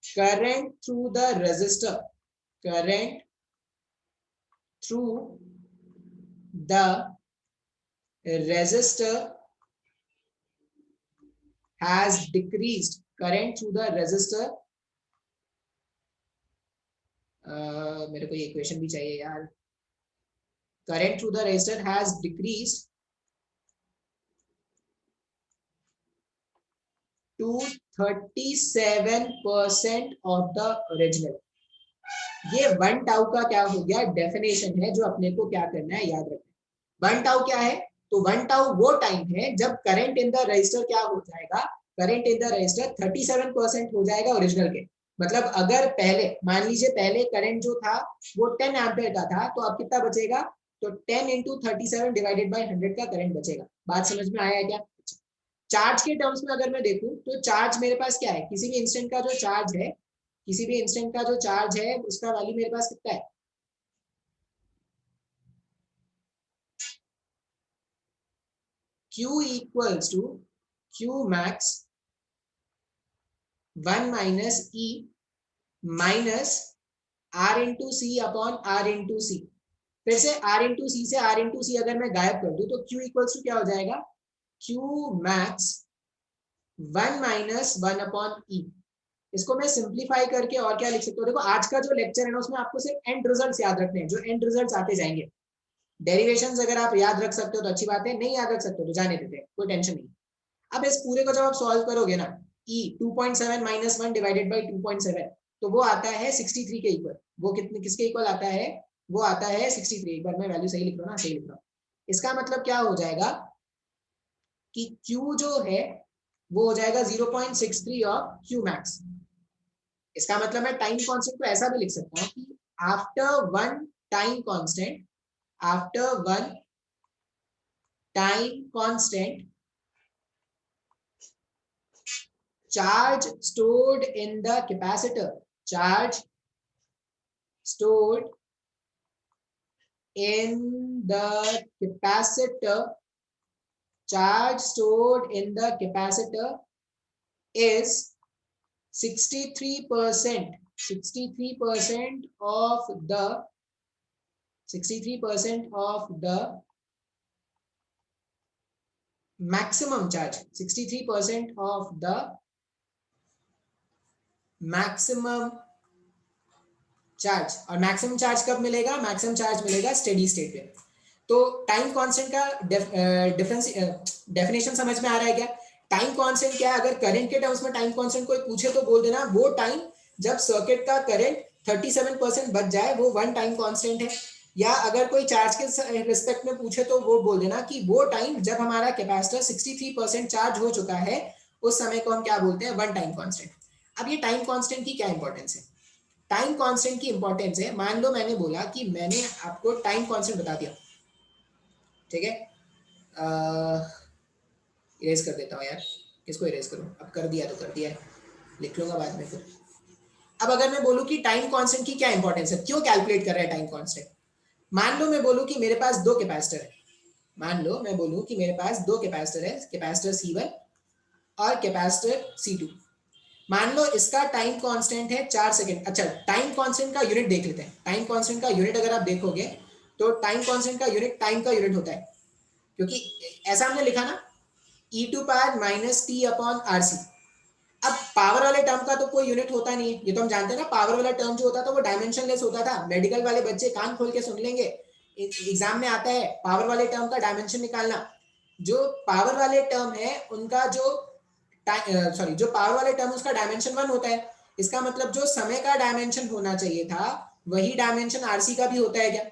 Speaker 1: current through the resistor, current through the resistor has decreased. current through the resistor, मेरे को ये इक्वेशन भी चाहिए यार। current through the resistor has decreased to 37% of the original। ये 1 tau का क्या हो गया? डेफिनेशन है जो अपने को क्या करना है, याद रखना है। 1 टाउ क्या है? तो 1 टाउ वो टाइम है जब करंट इन द रजिस्टर क्या हो जाएगा? करंट इन द रजिस्टर 37% हो जाएगा ओरिजिनल के। मतलब अगर पहले, मान लीजिए पहले करंट जो था वो 10 एम्पियर का था, तो अब कितना बचेगा? तो 10 इंटू 37 डिवाइडेड बाई 100 का करंट बचेगा। बात समझ में आया क्या? चार्ज के टर्म्स में अगर मैं देखूं तो चार्ज मेरे पास क्या है? किसी भी इंस्टेंट का जो चार्ज है, किसी भी इंस्टेंट का जो चार्ज है उसका वैल्यू मेरे पास कितना है? Q equals to Q max 1 minus E minus R into C upon R into C। फिर से R into C से R into C अगर मैं गायब कर दूं तो Q equals to क्या हो जाएगा? Q max 1 minus 1 upon E। इसको मैं सिंप्लीफाई करके और क्या लिख सकता हूँ? देखो आज का जो लेक्चर है ना, उसमें आपको सिर्फ एंड रिजल्ट्स याद रखने हैं, जो एंड रिजल्ट्स आते जाएंगे। डेरिवेशंस अगर आप याद रख सकते हो तो अच्छी बात है, नहीं याद रख सकते हो तो जाने देते हैं, कोई टेंशन नहीं। अब इस पूरे को जब आप सॉल्व करोगे ना, e 2.7 माइनस 1 डिवाइडेड बाई 2.7, तो वो आता है 63 के इक्वल। वो कितने, किसके इक्वल आता है? वो आता है 63। एक बार मैं वैल्यू सही लिख रहा हूँ ना, सही लिख रहा हूँ। इसका मतलब क्या हो जाएगा कि Q जो है वो हो जाएगा 0.63 ऑफ Q मैक्स। इसका मतलब मैं टाइम कांस्टेंट को ऐसा भी लिख सकता हूँ कि after 1 time constant, after 1 time constant, charge stored in the capacitor, charge stored in the capacitor, charge stored in the capacitor is 63% of the 63% of the maximum charge, 63% of the maximum charge. और maximum charge कब मिलेगा? Maximum charge मिलेगा steady state में। तो time constant का difference definition समझ में आ रहा है क्या? टाइम कांस्टेंट क्या है? अगर करंट के टर्म्स में टाइम कांस्टेंट कोई पूछे तो बोल देना वो टाइम जब सर्किट का करंट 37% बच जाए वो वन टाइम कांस्टेंट है। या अगर कोई चार्ज के रिस्पेक्ट में पूछे तो वो बोल देना कि वो टाइम जब हमारा कैपेसिटर 63% चार्ज हो चुका है उस समय को हम क्या बोलते हैं? One time constant. अब ये टाइम कांस्टेंट की क्या इंपॉर्टेंस है? टाइम कांस्टेंट की इंपॉर्टेंस है, मान लो मैंने बोला कि मैंने आपको टाइम कांस्टेंट बता दिया, ठीक है? इरेज कर देता हूँ यार, किसको इरेज करूँ? अब कर दिया तो कर दिया है, लिख लूंगा बाद में फिर। अब अगर मैं बोलूँ कि टाइम कांस्टेंट की क्या इंपॉर्टेंस है, क्यों कैलकुलेट कर रहा है टाइम कांस्टेंट? मान लो मैं बोलूँ कि मेरे पास दो कैपेसिटर है, मान लो मैं बोलूँ कि मेरे पास दो कैपेसिटर है, कैपेसिटर C1 और कैपेसिटर C2। मान लो इसका टाइम कांस्टेंट है 4 सेकंड। अच्छा, टाइम कांस्टेंट का यूनिट देख लेते हैं। टाइम कांस्टेंट का यूनिट अगर आप देखोगे तो टाइम कांस्टेंट का यूनिट टाइम का यूनिट होता है, क्योंकि ऐसा हमने लिखा ना, e to power minus T upon RC। अब पावर वाले टर्म का तो कोई यूनिट होता नहीं है, ये तो हम जानते हैं ना। पावर वाला टर्म जो होता था वो डायमेंशनलेस होता था। मेडिकल वाले बच्चे कान खोल के सुन लेंगे, एग्जाम में आता है पावर वाले टर्म का डायमेंशन निकालना। जो पावर वाले टर्म है उनका जो सॉरी जो पावर वाले टर्म उसका डायमेंशन 1 होता है। इसका मतलब जो समय का डायमेंशन होना चाहिए था वही डायमेंशन RC का भी होता है क्या?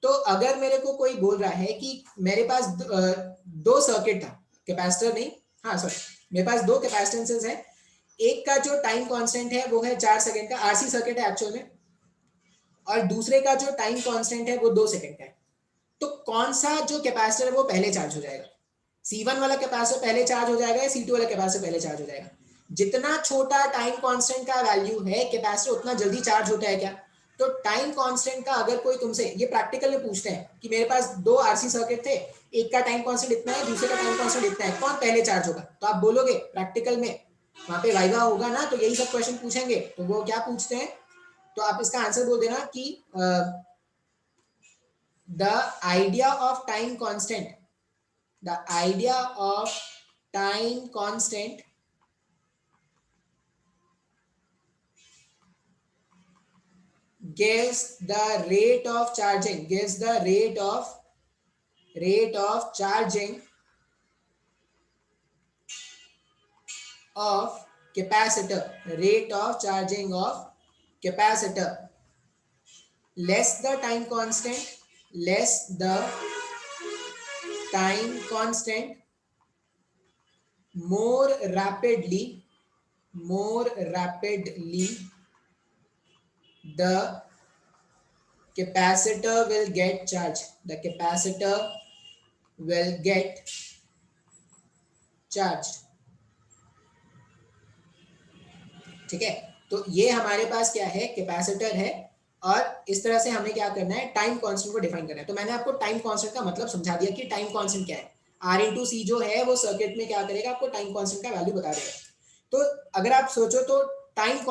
Speaker 1: तो अगर मेरे को कोई बोल रहा है कि मेरे पास दो सर्किट था, कैपेसिटर नहीं, हाँ सॉरी, मेरे पास दो कैपेसिटेंसेस है, एक का जो टाइम कांस्टेंट है वो है 4 सेकंड का, RC सर्किट है एक्चुअल में, और दूसरे का जो टाइम कांस्टेंट है वो 2 सेकंड का है। तो कौन सा जो कैपेसिटर है वो पहले चार्ज हो जाएगा? C1 वाला कैपेसिटर पहले चार्ज हो जाएगा या C2 वाला कैपेसिटर पहले चार्ज हो जाएगा? जितना छोटा टाइम कांस्टेंट का वैल्यू है कैपेसिटर उतना जल्दी चार्ज होता है क्या? तो टाइम कांस्टेंट का अगर कोई तुमसे ये प्रैक्टिकल में पूछते हैं कि मेरे पास दो RC सर्किट थे, एक का टाइम कांस्टेंट इतना है, दूसरे का टाइम कांस्टेंट इतना है, कौन पहले चार्ज होगा? तो आप बोलोगे प्रैक्टिकल में, वहां पे वाइवा होगा ना, तो यही सब क्वेश्चन पूछेंगे। तो वो क्या पूछते हैं? तो आप इसका आंसर बोल देना कि the idea of time constant, the idea of time constant gives the rate of charging, gives the rate of charging of capacitor, rate of charging of capacitor, less the time constant, less the time constant, more rapidly the capacitor will get charged, the capacitor will get charged। ठीक है, तो ये हमारे पास क्या है? Capacitor है, और इस तरह से हमें क्या करना है? टाइम कांस्टेंट को डिफाइन करना है। तो मैंने आपको टाइम कांस्टेंट का मतलब समझा दिया कि टाइम कांस्टेंट क्या है। R/C जो है वो सर्किट में क्या करेगा? आपको टाइम कांस्टेंट का वैल्यू बता देगा। तो अगर आप सोचो तो टाइम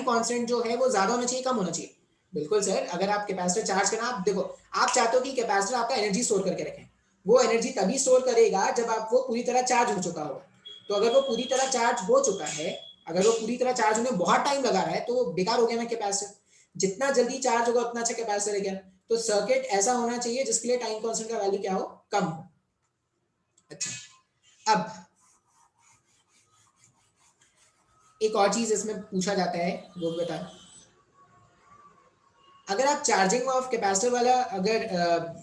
Speaker 1: कांस्टेंट जो है वो ज्यादा होना चाहिए, कम होना चाहिए? बिल्कुल सर, अगर आप कैपेसिटर चार्ज करना, आप देखो, आप चाहते हो कि कैपेसिटर आपका एनर्जी स्टोर करके रखें, वो एनर्जी तभी स्टोर करेगा जब आप वो पूरी तरह चार्ज हो चुका होगा। तो अगर वो पूरी तरह चार्ज हो चुका है, अगर वो पूरी तरह चार्ज होने में बहुत टाइम लगा रहा है तो बेकार हो गया ना कैपेसिटर। जितना जल्दी चार्ज होगा उतना अच्छा कैपेसिटर है क्या? तो सर्किट ऐसा होना चाहिए जिसके लिए टाइम कांस्टेंट का वैल्यू क्या हो? कम हो। अच्छा, अब एक और चीज इसमें पूछा जाता है, वो बता, अगर आप चार्जिंग ऑफ कैपेसिटर वाला अगर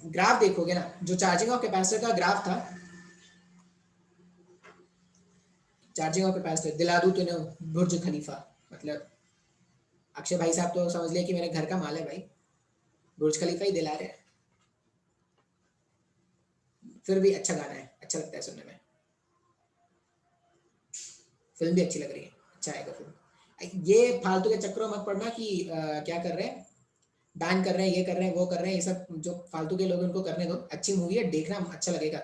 Speaker 1: ग्राफ देखोगे ना, जो चार्जिंग ऑफ कैपेसिटर का ग्राफ था, चार्जिंग ऑफ कैपेसिटर दिला दूं तूने बुर्ज खलीफा, मतलब अक्षय भाई साहब तो समझ लिया कि मेरे घर का माल है भाई, बुर्ज खलीफा ही दिला रहे हैं। फिर भी अच्छा गाना है, अच्छा लगता है सुनने में, फिल्म भी अच्छी लग रही है, अच्छा आएगा फिल्म। ये फालतू के चक्करों मत पड़ना कि क्या कर रहे हैं, बैन कर रहे हैं, ये कर रहे हैं, वो कर रहे हैं, ये सब जो फालतू के लोग उनको करने दो। अच्छी मूवी है, देखना अच्छा लगेगा।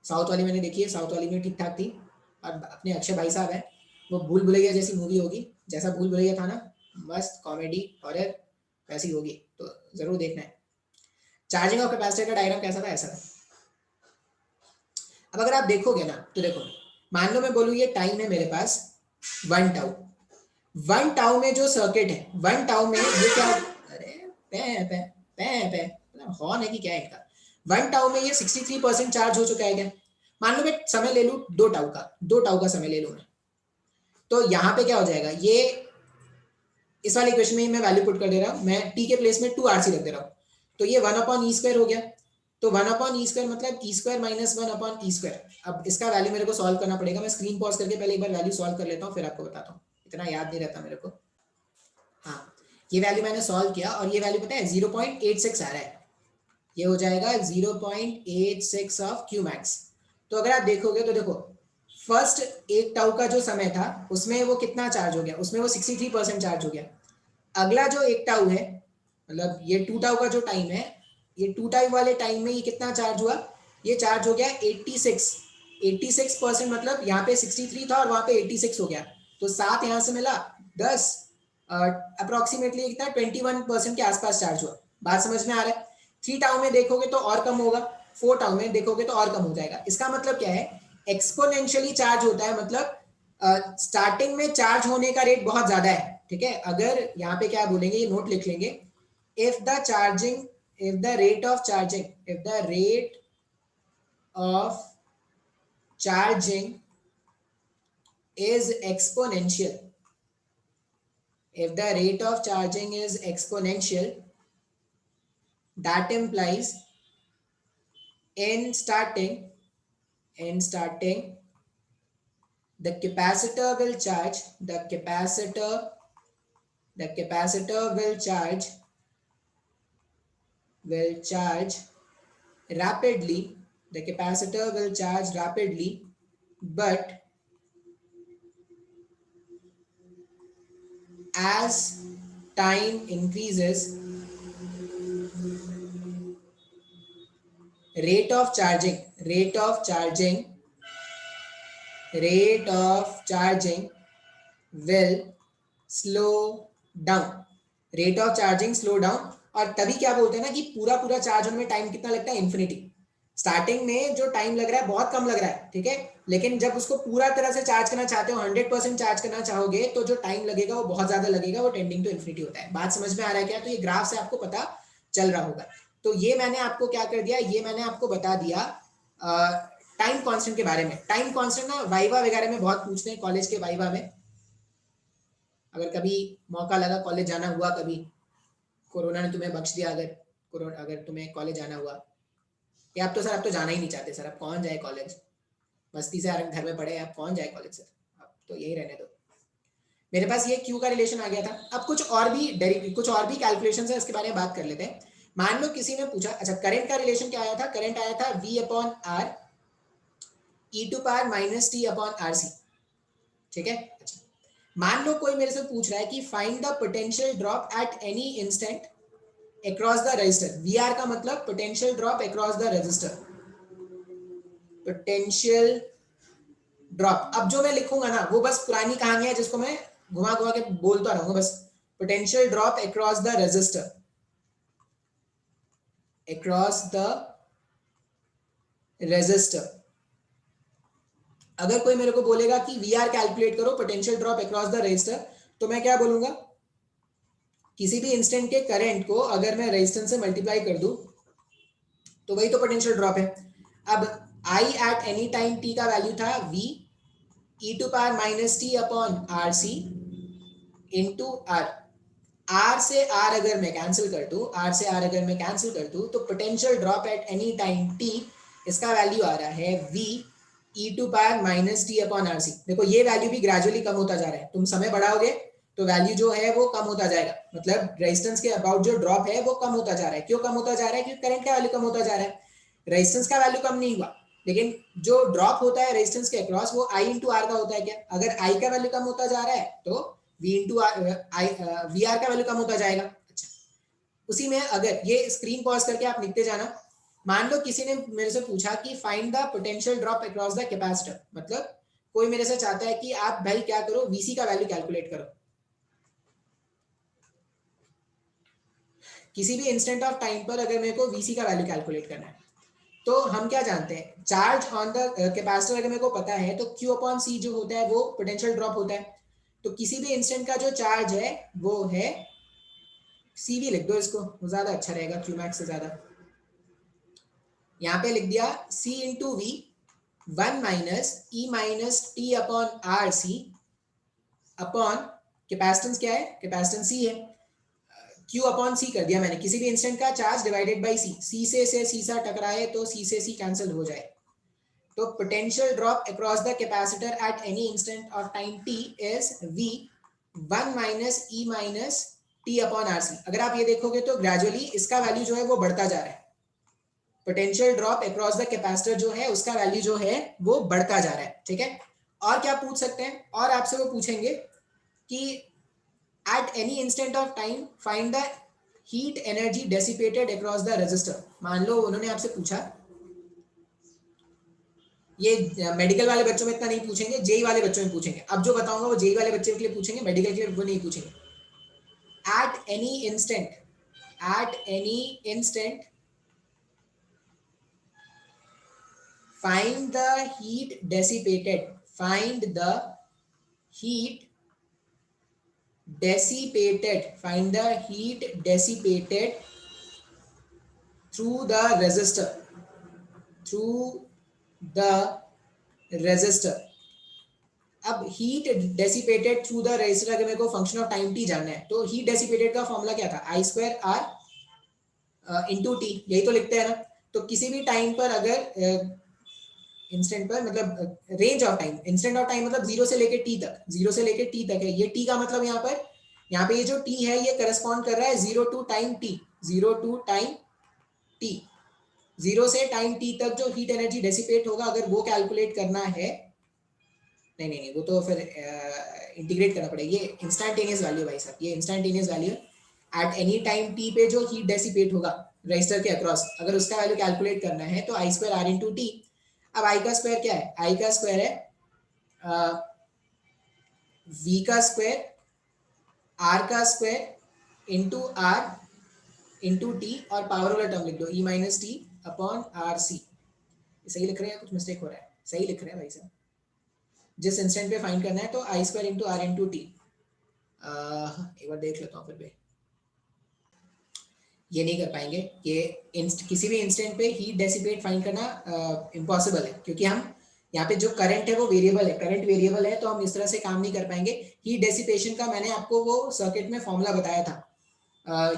Speaker 1: साउथ वाली मैंने देखी है, साउथ वाली में ठीक ठाक थी। और अपने अक्षय भाई साहब है, वो भूल भुलैया जैसी मूवी होगी, जैसा भूल भुलैया था ना, मस्त कॉमेडी हॉरर वैसी होगी, तो जरूर देखना है। चार्जिंग और कैपेसिटर का डायग्राम कैसा था? ऐसा था। अब अगर आप देखोगे ना तो देखो, मान लो मैं बोलूँ ये टाइम है मेरे पास 1 टाउ। 1 टाउ में जो सर्किट है, 1 टाउ में ये क्या, अरे पे पे पे पे हॉर्न है कि क्या है इनका। 1 टाउ में ये 63% चार्ज हो चुका है क्या? मान लो मैं समय ले लूं 2 टाउ का, 2 टाउ का समय ले लूं मैं, तो यहाँ पे क्या हो जाएगा, ये इस वाले इक्वेशन में मैं वैल्यू पुट कर दे रहा हूँ, मैं टी के प्लेस में 2 RC रख दे रहा हूँ, तो ये 1/e² हो गया। तो 1/e² मतलब e² माइनस 1/e²। अब इसका वैल्यू मेरे को सॉल्व करना पड़ेगा। मैं स्क्रीन पॉज करके पहले एक बार वैल्यू सॉल्व कर लेता हूँ, फिर आपको बताता हूँ, इतना याद नहीं रहता मेरे को। हाँ, ये वैल्यू मैंने सॉल्व किया और ये वैल्यू पता है 0.86 आ रहा है। ये हो जाएगा 0.86 ऑफ क्यू मैक्स। तो अगर आप देखोगे तो देखो, फर्स्ट 1 टाउ का जो समय था उसमें वो कितना चार्ज हो गया, उसमें वो 63% चार्ज हो गया। अगला जो 1 टाउ है, मतलब ये 2 टाउ का जो टाइम है, ये 2 टाइम वाले टाइम में ये कितना चार्ज हुआ, ये चार्ज हो गया 86%। मतलब यहाँ पे 63 था और वहां पे 86 हो गया, तो 7 यहाँ से मिला 10, अप्रोक्सीमेटली कितना 21% के आसपास चार्ज हुआ। बात समझ में आ रहा है? 3 टाउ में देखोगे तो और कम होगा, 4 टाउ में देखोगे तो और कम हो जाएगा। इसका मतलब क्या है, एक्सपोनेंशियली चार्ज होता है, मतलब स्टार्टिंग में चार्ज होने का रेट बहुत ज्यादा है, ठीक है। अगर यहाँ पे क्या बोलेंगे, ये नोट लिख लेंगे, if the rate of charging is exponential, if the rate of charging is exponential, that implies in starting the capacitor will charge, rapidly, but as time increases, rate of charging will slow down, और तभी क्या बोलते हैं ना कि पूरा पूरा charge होने में टाइम कितना लगता है, इन्फिनिटी। स्टार्टिंग में जो टाइम लग रहा है बहुत कम लग रहा है, ठीक है, लेकिन जब उसको पूरा तरह से चार्ज करना चाहते हो, 100% चार्ज करना चाहोगे, तो जो टाइम लगेगा वो बहुत ज्यादा लगेगा, वो टेंडिंग टू इन्फिनिटी होता है। बात समझ में आ रहा है क्या? तो ये ग्राफ से आपको पता चल रहा होगा। तो ये मैंने आपको क्या कर दिया, ये मैंने आपको बता दिया टाइम कांस्टेंट के बारे में। टाइम कांस्टेंट ना वाइवा वगैरह में बहुत पूछते हैं, कॉलेज के वाइवा में। अगर कभी मौका लगा, कॉलेज जाना हुआ, कभी कोरोना ने तुम्हें बख्श दिया, अगर तुम्हें कॉलेज जाना हुआ, या अब तो सर अब तो जाना ही नहीं चाहते सर, अब कौन जाए कॉलेज, मस्ती से घर में पड़े, अब कौन जाए कॉलेज सर, अब तो यही रहने दो। मेरे पास ये क्यू का रिलेशन आ गया था। अब कुछ और भी कैलकुलेशन है, इसके बारे में बात कर लेते हैं। मान लो किसी ने पूछा, अच्छा करंट का रिलेशन क्या आया था, करंट आया था V/R e⁻t/RC, ठीक है। अच्छा, मान लो कोई मेरे से पूछ रहा है कि find the potential drop at any instant across the resistor. VR का मतलब potential drop across the resistor, potential drop. अब जो मैं लिखूंगा ना वो बस पुरानी कहानी है जिसको मैं घुमा घुमा के बोलता रहूंगा, बस potential drop across the resistor, अगर कोई मेरे को बोलेगा कि VR कैलकुलेट करो potential drop across the resistor, तो मैं क्या बोलूंगा, किसी भी इंस्टेंट के करंट को अगर मैं रेजिस्टेंस से मल्टीप्लाई कर दूं तो वही तो पोटेंशियल ड्रॉप है। अब I eight any time t का वैल्यू था V e⁻t/RC into R। R से R अगर मैं कैंसिल कर दूं, तो potential drop at any time t, इसका वैल्यू आ रहा है V e⁻t/RC। देखो ये वैल्यू भी ग्रेजुअली कम होता जा रहा है, तुम समय बढ़ाओगे तो वैल्यू जो है वो कम होता जाएगा, मतलब रेजिस्टेंस के अबाउट जो ड्रॉप है वो कम होता जा रहा है। क्यों कम होता जा रहा है? क्योंकि करंट का वैल्यू कम होता जा रहा है। रेजिस्टेंस का वैल्यू कम नहीं हुआ, लेकिन जो ड्रॉप होता है रेजिस्टेंस के अक्रॉस वो I इंटू आर का होता है क्या? अगर I का वैल्यू कम होता जा रहा है तो V इंटू VR का वैल्यू कम होता जाएगा। अच्छा, उसी में अगर ये स्क्रीन पॉज करके आप लिखते जाना, मान लो किसी ने मेरे से पूछा कि find the potential drop across the capacitor, मतलब कोई मेरे से चाहता है कि आप भाई क्या करो, वीसी का वैल्यू कैलकुलेट करो किसी भी इंस्टेंट ऑफ टाइम पर, अगर मेरे को वीसी का वैल्यू कैलकुलेट करना है तो हम क्या जानते हैं, चार्ज ऑन द कैपेसिटर अगर मेरे को पता है तो Q अपॉन C जो होता है वो पोटेंशियल ड्रॉप होता है। तो किसी भी इंस्टेंट का जो चार्ज है वो है CV, लिख दो इसको, ज्यादा अच्छा रहेगा Q मैक्स से ज्यादा। यहाँ पे लिख दिया C into V 1 minus E minus T upon R C upon capacitance क्या है, कैपेसिटेंस C है, Q अपॉन C कर दिया मैंने, किसी भी इंस्टेंट का charge divided by C, C से C सा टकराए तो C से C कैंसिल हो जाए। तो potential drop across the capacitor at any instant of time t is v 1 minus E minus T upon R C. अगर आप ये देखोगे तो ग्रेजुअली इसका वैल्यू जो है वो बढ़ता जा रहा है, potential drop across the capacitor जो है उसका वैल्यू जो है वो बढ़ता जा रहा है, ठीक है। और क्या पूछ सकते हैं, और आपसे वो पूछेंगे कि at any instant of time find the heat energy dissipated across the resistor. मान लो उन्होंने आपसे पूछा, ये मेडिकल वाले बच्चों में इतना नहीं पूछेंगे, जेई वाले बच्चों में पूछेंगे, अब जो बताऊंगा वो जेई वाले बच्चों के लिए पूछेंगे, मेडिकल के लिए वो नहीं पूछेंगे। Eight any instant find the heat dissipated, find the heat dissipated, find the heat dissipated through the resistor, through the resistor। अब heat dissipated through the resistor, अगर मेरे को फंक्शन ऑफ टाइम टी जानना है तो हीट डेसिपेटेड का formula क्या था, आई स्क्वायर आर इंटू टी, यही तो लिखते हैं ना। तो किसी भी टाइम पर अगर इंस्टेंट पर, मतलब range of time, instant of time मतलब जीरो से लेके टी तक, जीरो से लेके टी तक है, ये टी का मतलब यहाँ पे ये जो टी है ये करस्पॉन्ड कर रहा है zero to time T, zero to time T, zero से टाइम टी तक जो हीट एनर्जी डेसिपेट होगा, अगर वो कैलकुलेट करना है, नहीं वो तो फिर इंटीग्रेट करना पड़ेगा, ये इंस्टेंटेनियस वैल्यू भाई साहब, ये instantaneous value eight any time T पे जो हीट डेसिपेट होगा रजिस्टर के अक्रॉस, अगर उसका वैल्यू कैलकुलेट करना है तो I square are into T. अब आई का स्क्वायर क्या है, आई का स्क्वायर है वी का स्क्वायर आर का square into R into T, और पावर वाला टर्म लिख दो E minus T upon R C. सही लिख रहे हैं, कुछ मिस्टेक हो रहा है, सही लिख रहे हैं भाई साहब। जिस इंस्टेंट पे फाइंड करना है तो I square into R into T, एक बार देख लेता हूँ फिर भी, ये नहीं कर पाएंगे, ये किसी भी इंस्टेंट पे हीट डेसिपेट फाइंड करना इम्पॉसिबल है, क्योंकि हम यहाँ पे जो करंट है वो वेरिएबल है, करंट वेरिएबल है, तो हम इस तरह से काम नहीं कर पाएंगे। हीट डेसिपेशन का मैंने आपको वो सर्किट में फॉर्मूला बताया था,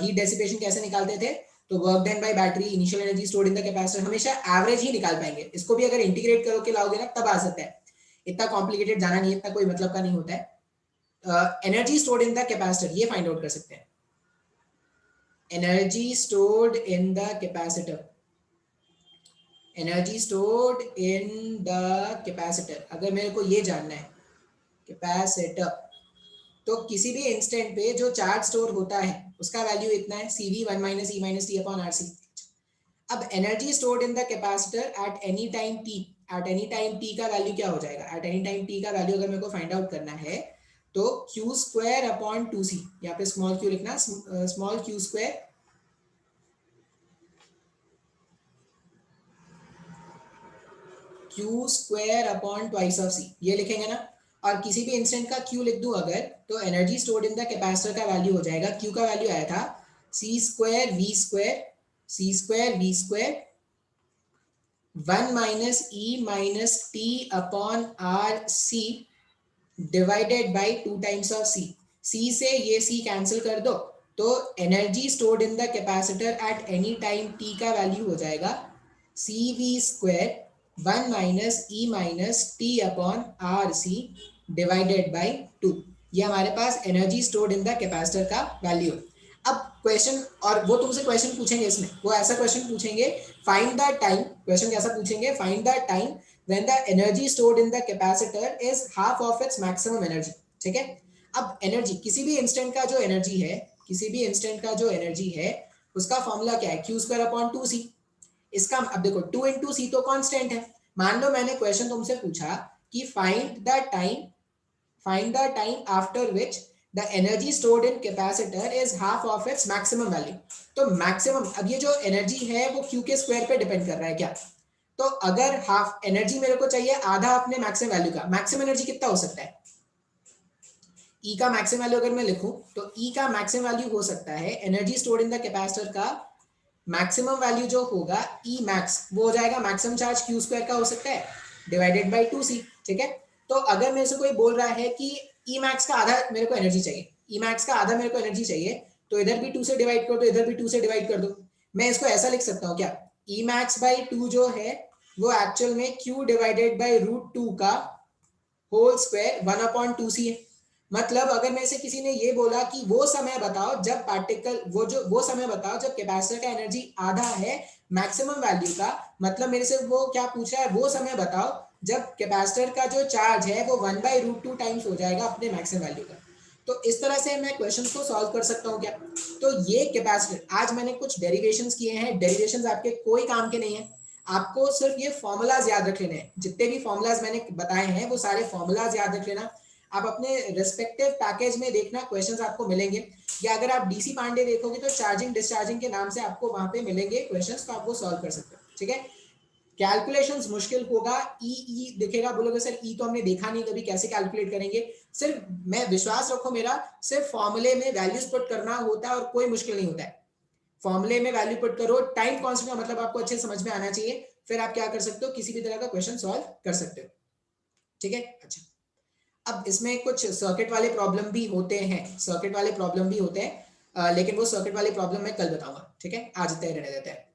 Speaker 1: हीट डेसिपेशन कैसे निकालते थे, तो work done by battery initial energy stored in the capacitor, हमेशा एवरेज ही निकाल पाएंगे, इसको भी अगर इंटीग्रेट करो के लाओगे ना तब आ सकता है, इतना कॉम्प्लिकेटेड जाना नहीं है, इतना कोई मतलब का नहीं होता है। Energy stored in the capacitor ये फाइंड आउट कर सकते हैं, energy stored in the capacitor, energy stored in the capacitor, अगर मेरे को ये जानना है कैपेसिटर, तो किसी भी इंस्टेंट पे जो चार्ज स्टोर होता है उसका वैल्यू इतना है, CV 1 minus E minus T upon R C. अब energy stored in the capacitor at any time T, at any time T का वैल्यू क्या हो जाएगा, एट एनी टाइम टी का वैल्यू अगर मेरे को फाइंड आउट करना है तो क्यू स्क्वायर अपॉन 2c, यहाँ पे स्मॉल क्यू लिखना, small Q square Q square upon twice of C, ये लिखेंगे ना। और किसी भी इंस्टेंट का क्यू लिख दूं अगर, तो energy stored in the capacitor का वैल्यू हो जाएगा, क्यू का वैल्यू आया था C square V square, C square V square 1 minus E minus T upon R C divided by 2 times of C, C से ये सी कैंसिल कर दो, तो energy stored in the capacitor at any time T का value हो जाएगा C V square 1 minus E minus T upon R C divided by 2, ये हमारे पास energy stored in the capacitor का वैल्यू। अब क्वेश्चन, और वो तुमसे क्वेश्चन पूछेंगे इसमें, वो ऐसा क्वेश्चन पूछेंगे फाइंड द टाइम, क्वेश्चन कैसा पूछेंगे, find the time when the energy stored in the capacitor is half of its maximum energy, ठीक है। अब एनर्जी, किसी भी इंस्टेंट का जो एनर्जी है, किसी भी इंस्टेंट का जो एनर्जी है उसका फॉर्मूला क्या है, q²/2c। इसका अब देखो 2 into c तो कांस्टेंट है। मान लो मैंने क्वेश्चन तुमसे पूछा कि find the time after which the energy stored in capacitor is half of its maximum value। तो मैक्सिमम, अब ये जो एनर्जी है वो q के स्क्वायर पे डिपेंड कर रहा है क्या, तो अगर हाफ एनर्जी मेरे को चाहिए आधा अपने मैक्सिमम वैल्यू का, मैक्सिमम एनर्जी कितना हो सकता है, E का मैक्सिमम वैल्यू अगर मैं लिखूं तो E का मैक्सिमम वैल्यू हो सकता है energy stored in the capacitor का मैक्सिमम वैल्यू जो होगा E मैक्स, वो हो जाएगा मैक्सिमम चार्ज q स्क्वायर का हो सकता है डिवाइडेड बाय 2c। ठीक है, तो अगर मेरे से कोई बोल रहा है कि E मैक्स का आधा मेरे को एनर्जी चाहिए, E मैक्स का आधा मेरे को एनर्जी चाहिए, तो इधर भी 2 से डिवाइड कर दो, इधर भी 2 से डिवाइड कर दो। मैं इसको ऐसा लिख सकता हूँ क्या, E मैक्स बाई 2 जो है वो एक्चुअल में q डिवाइडेड बाई √2 का होल स्क्वायर 1/2c है। मतलब अगर में से किसी ने ये बोला कि वो समय बताओ जब पार्टिकल, वो समय बताओ जब कैपेसिटर का एनर्जी आधा है मैक्सिमम वैल्यू का, मतलब मेरे से वो क्या पूछ रहा है, वो समय बताओ जब कैपेसिटर का जो चार्ज है वो 1/√2 टाइम्स हो जाएगा अपने मैक्सिमम वैल्यू का। तो इस तरह से मैं क्वेश्चन को सॉल्व कर सकता हूँ क्या। तो ये कैपेसिटर, आज मैंने कुछ डेरिवेशंस किए हैं, डेरिवेशंस आपके कोई काम के नहीं है, आपको सिर्फ ये फॉर्मूलाज याद रख लेने हैं। जितने भी फॉर्मूलाज मैंने बताए हैं वो सारे फॉर्मूलाज याद रख लेना। आप अपने रिस्पेक्टिव पैकेज में देखना क्वेश्चंस आपको मिलेंगे, या अगर आप डीसी पांडे देखोगे तो चार्जिंग डिस्चार्जिंग के नाम से आपको वहां पे मिलेंगे क्वेश्चंस, तो आप वो सॉल्व कर सकते हो। ठीक है, कैलकुलेशंस मुश्किल होगा, ई दिखेगा, बोलोगे सर ई तो हमने देखा नहीं कभी, कैसे कैलकुलेट करेंगे। सिर्फ मैं, विश्वास रखो मेरा, सिर्फ फॉर्मूले में वैल्यूज पुट करना होता है और कोई मुश्किल नहीं होता है। फॉर्मूले में वैल्यू पुट करो, टाइम कांस्टेंट का मतलब आपको अच्छे समझ में आना चाहिए, फिर आप क्या कर सकते हो, किसी भी तरह का क्वेश्चन सॉल्व कर सकते हो। ठीक है, अच्छा अब इसमें कुछ सर्किट वाले प्रॉब्लम भी होते हैं, सर्किट वाले प्रॉब्लम भी होते हैं, लेकिन वो सर्किट वाले प्रॉब्लम मैं कल बताऊंगा। ठीक है, आज इतना ही रहने देते हैं।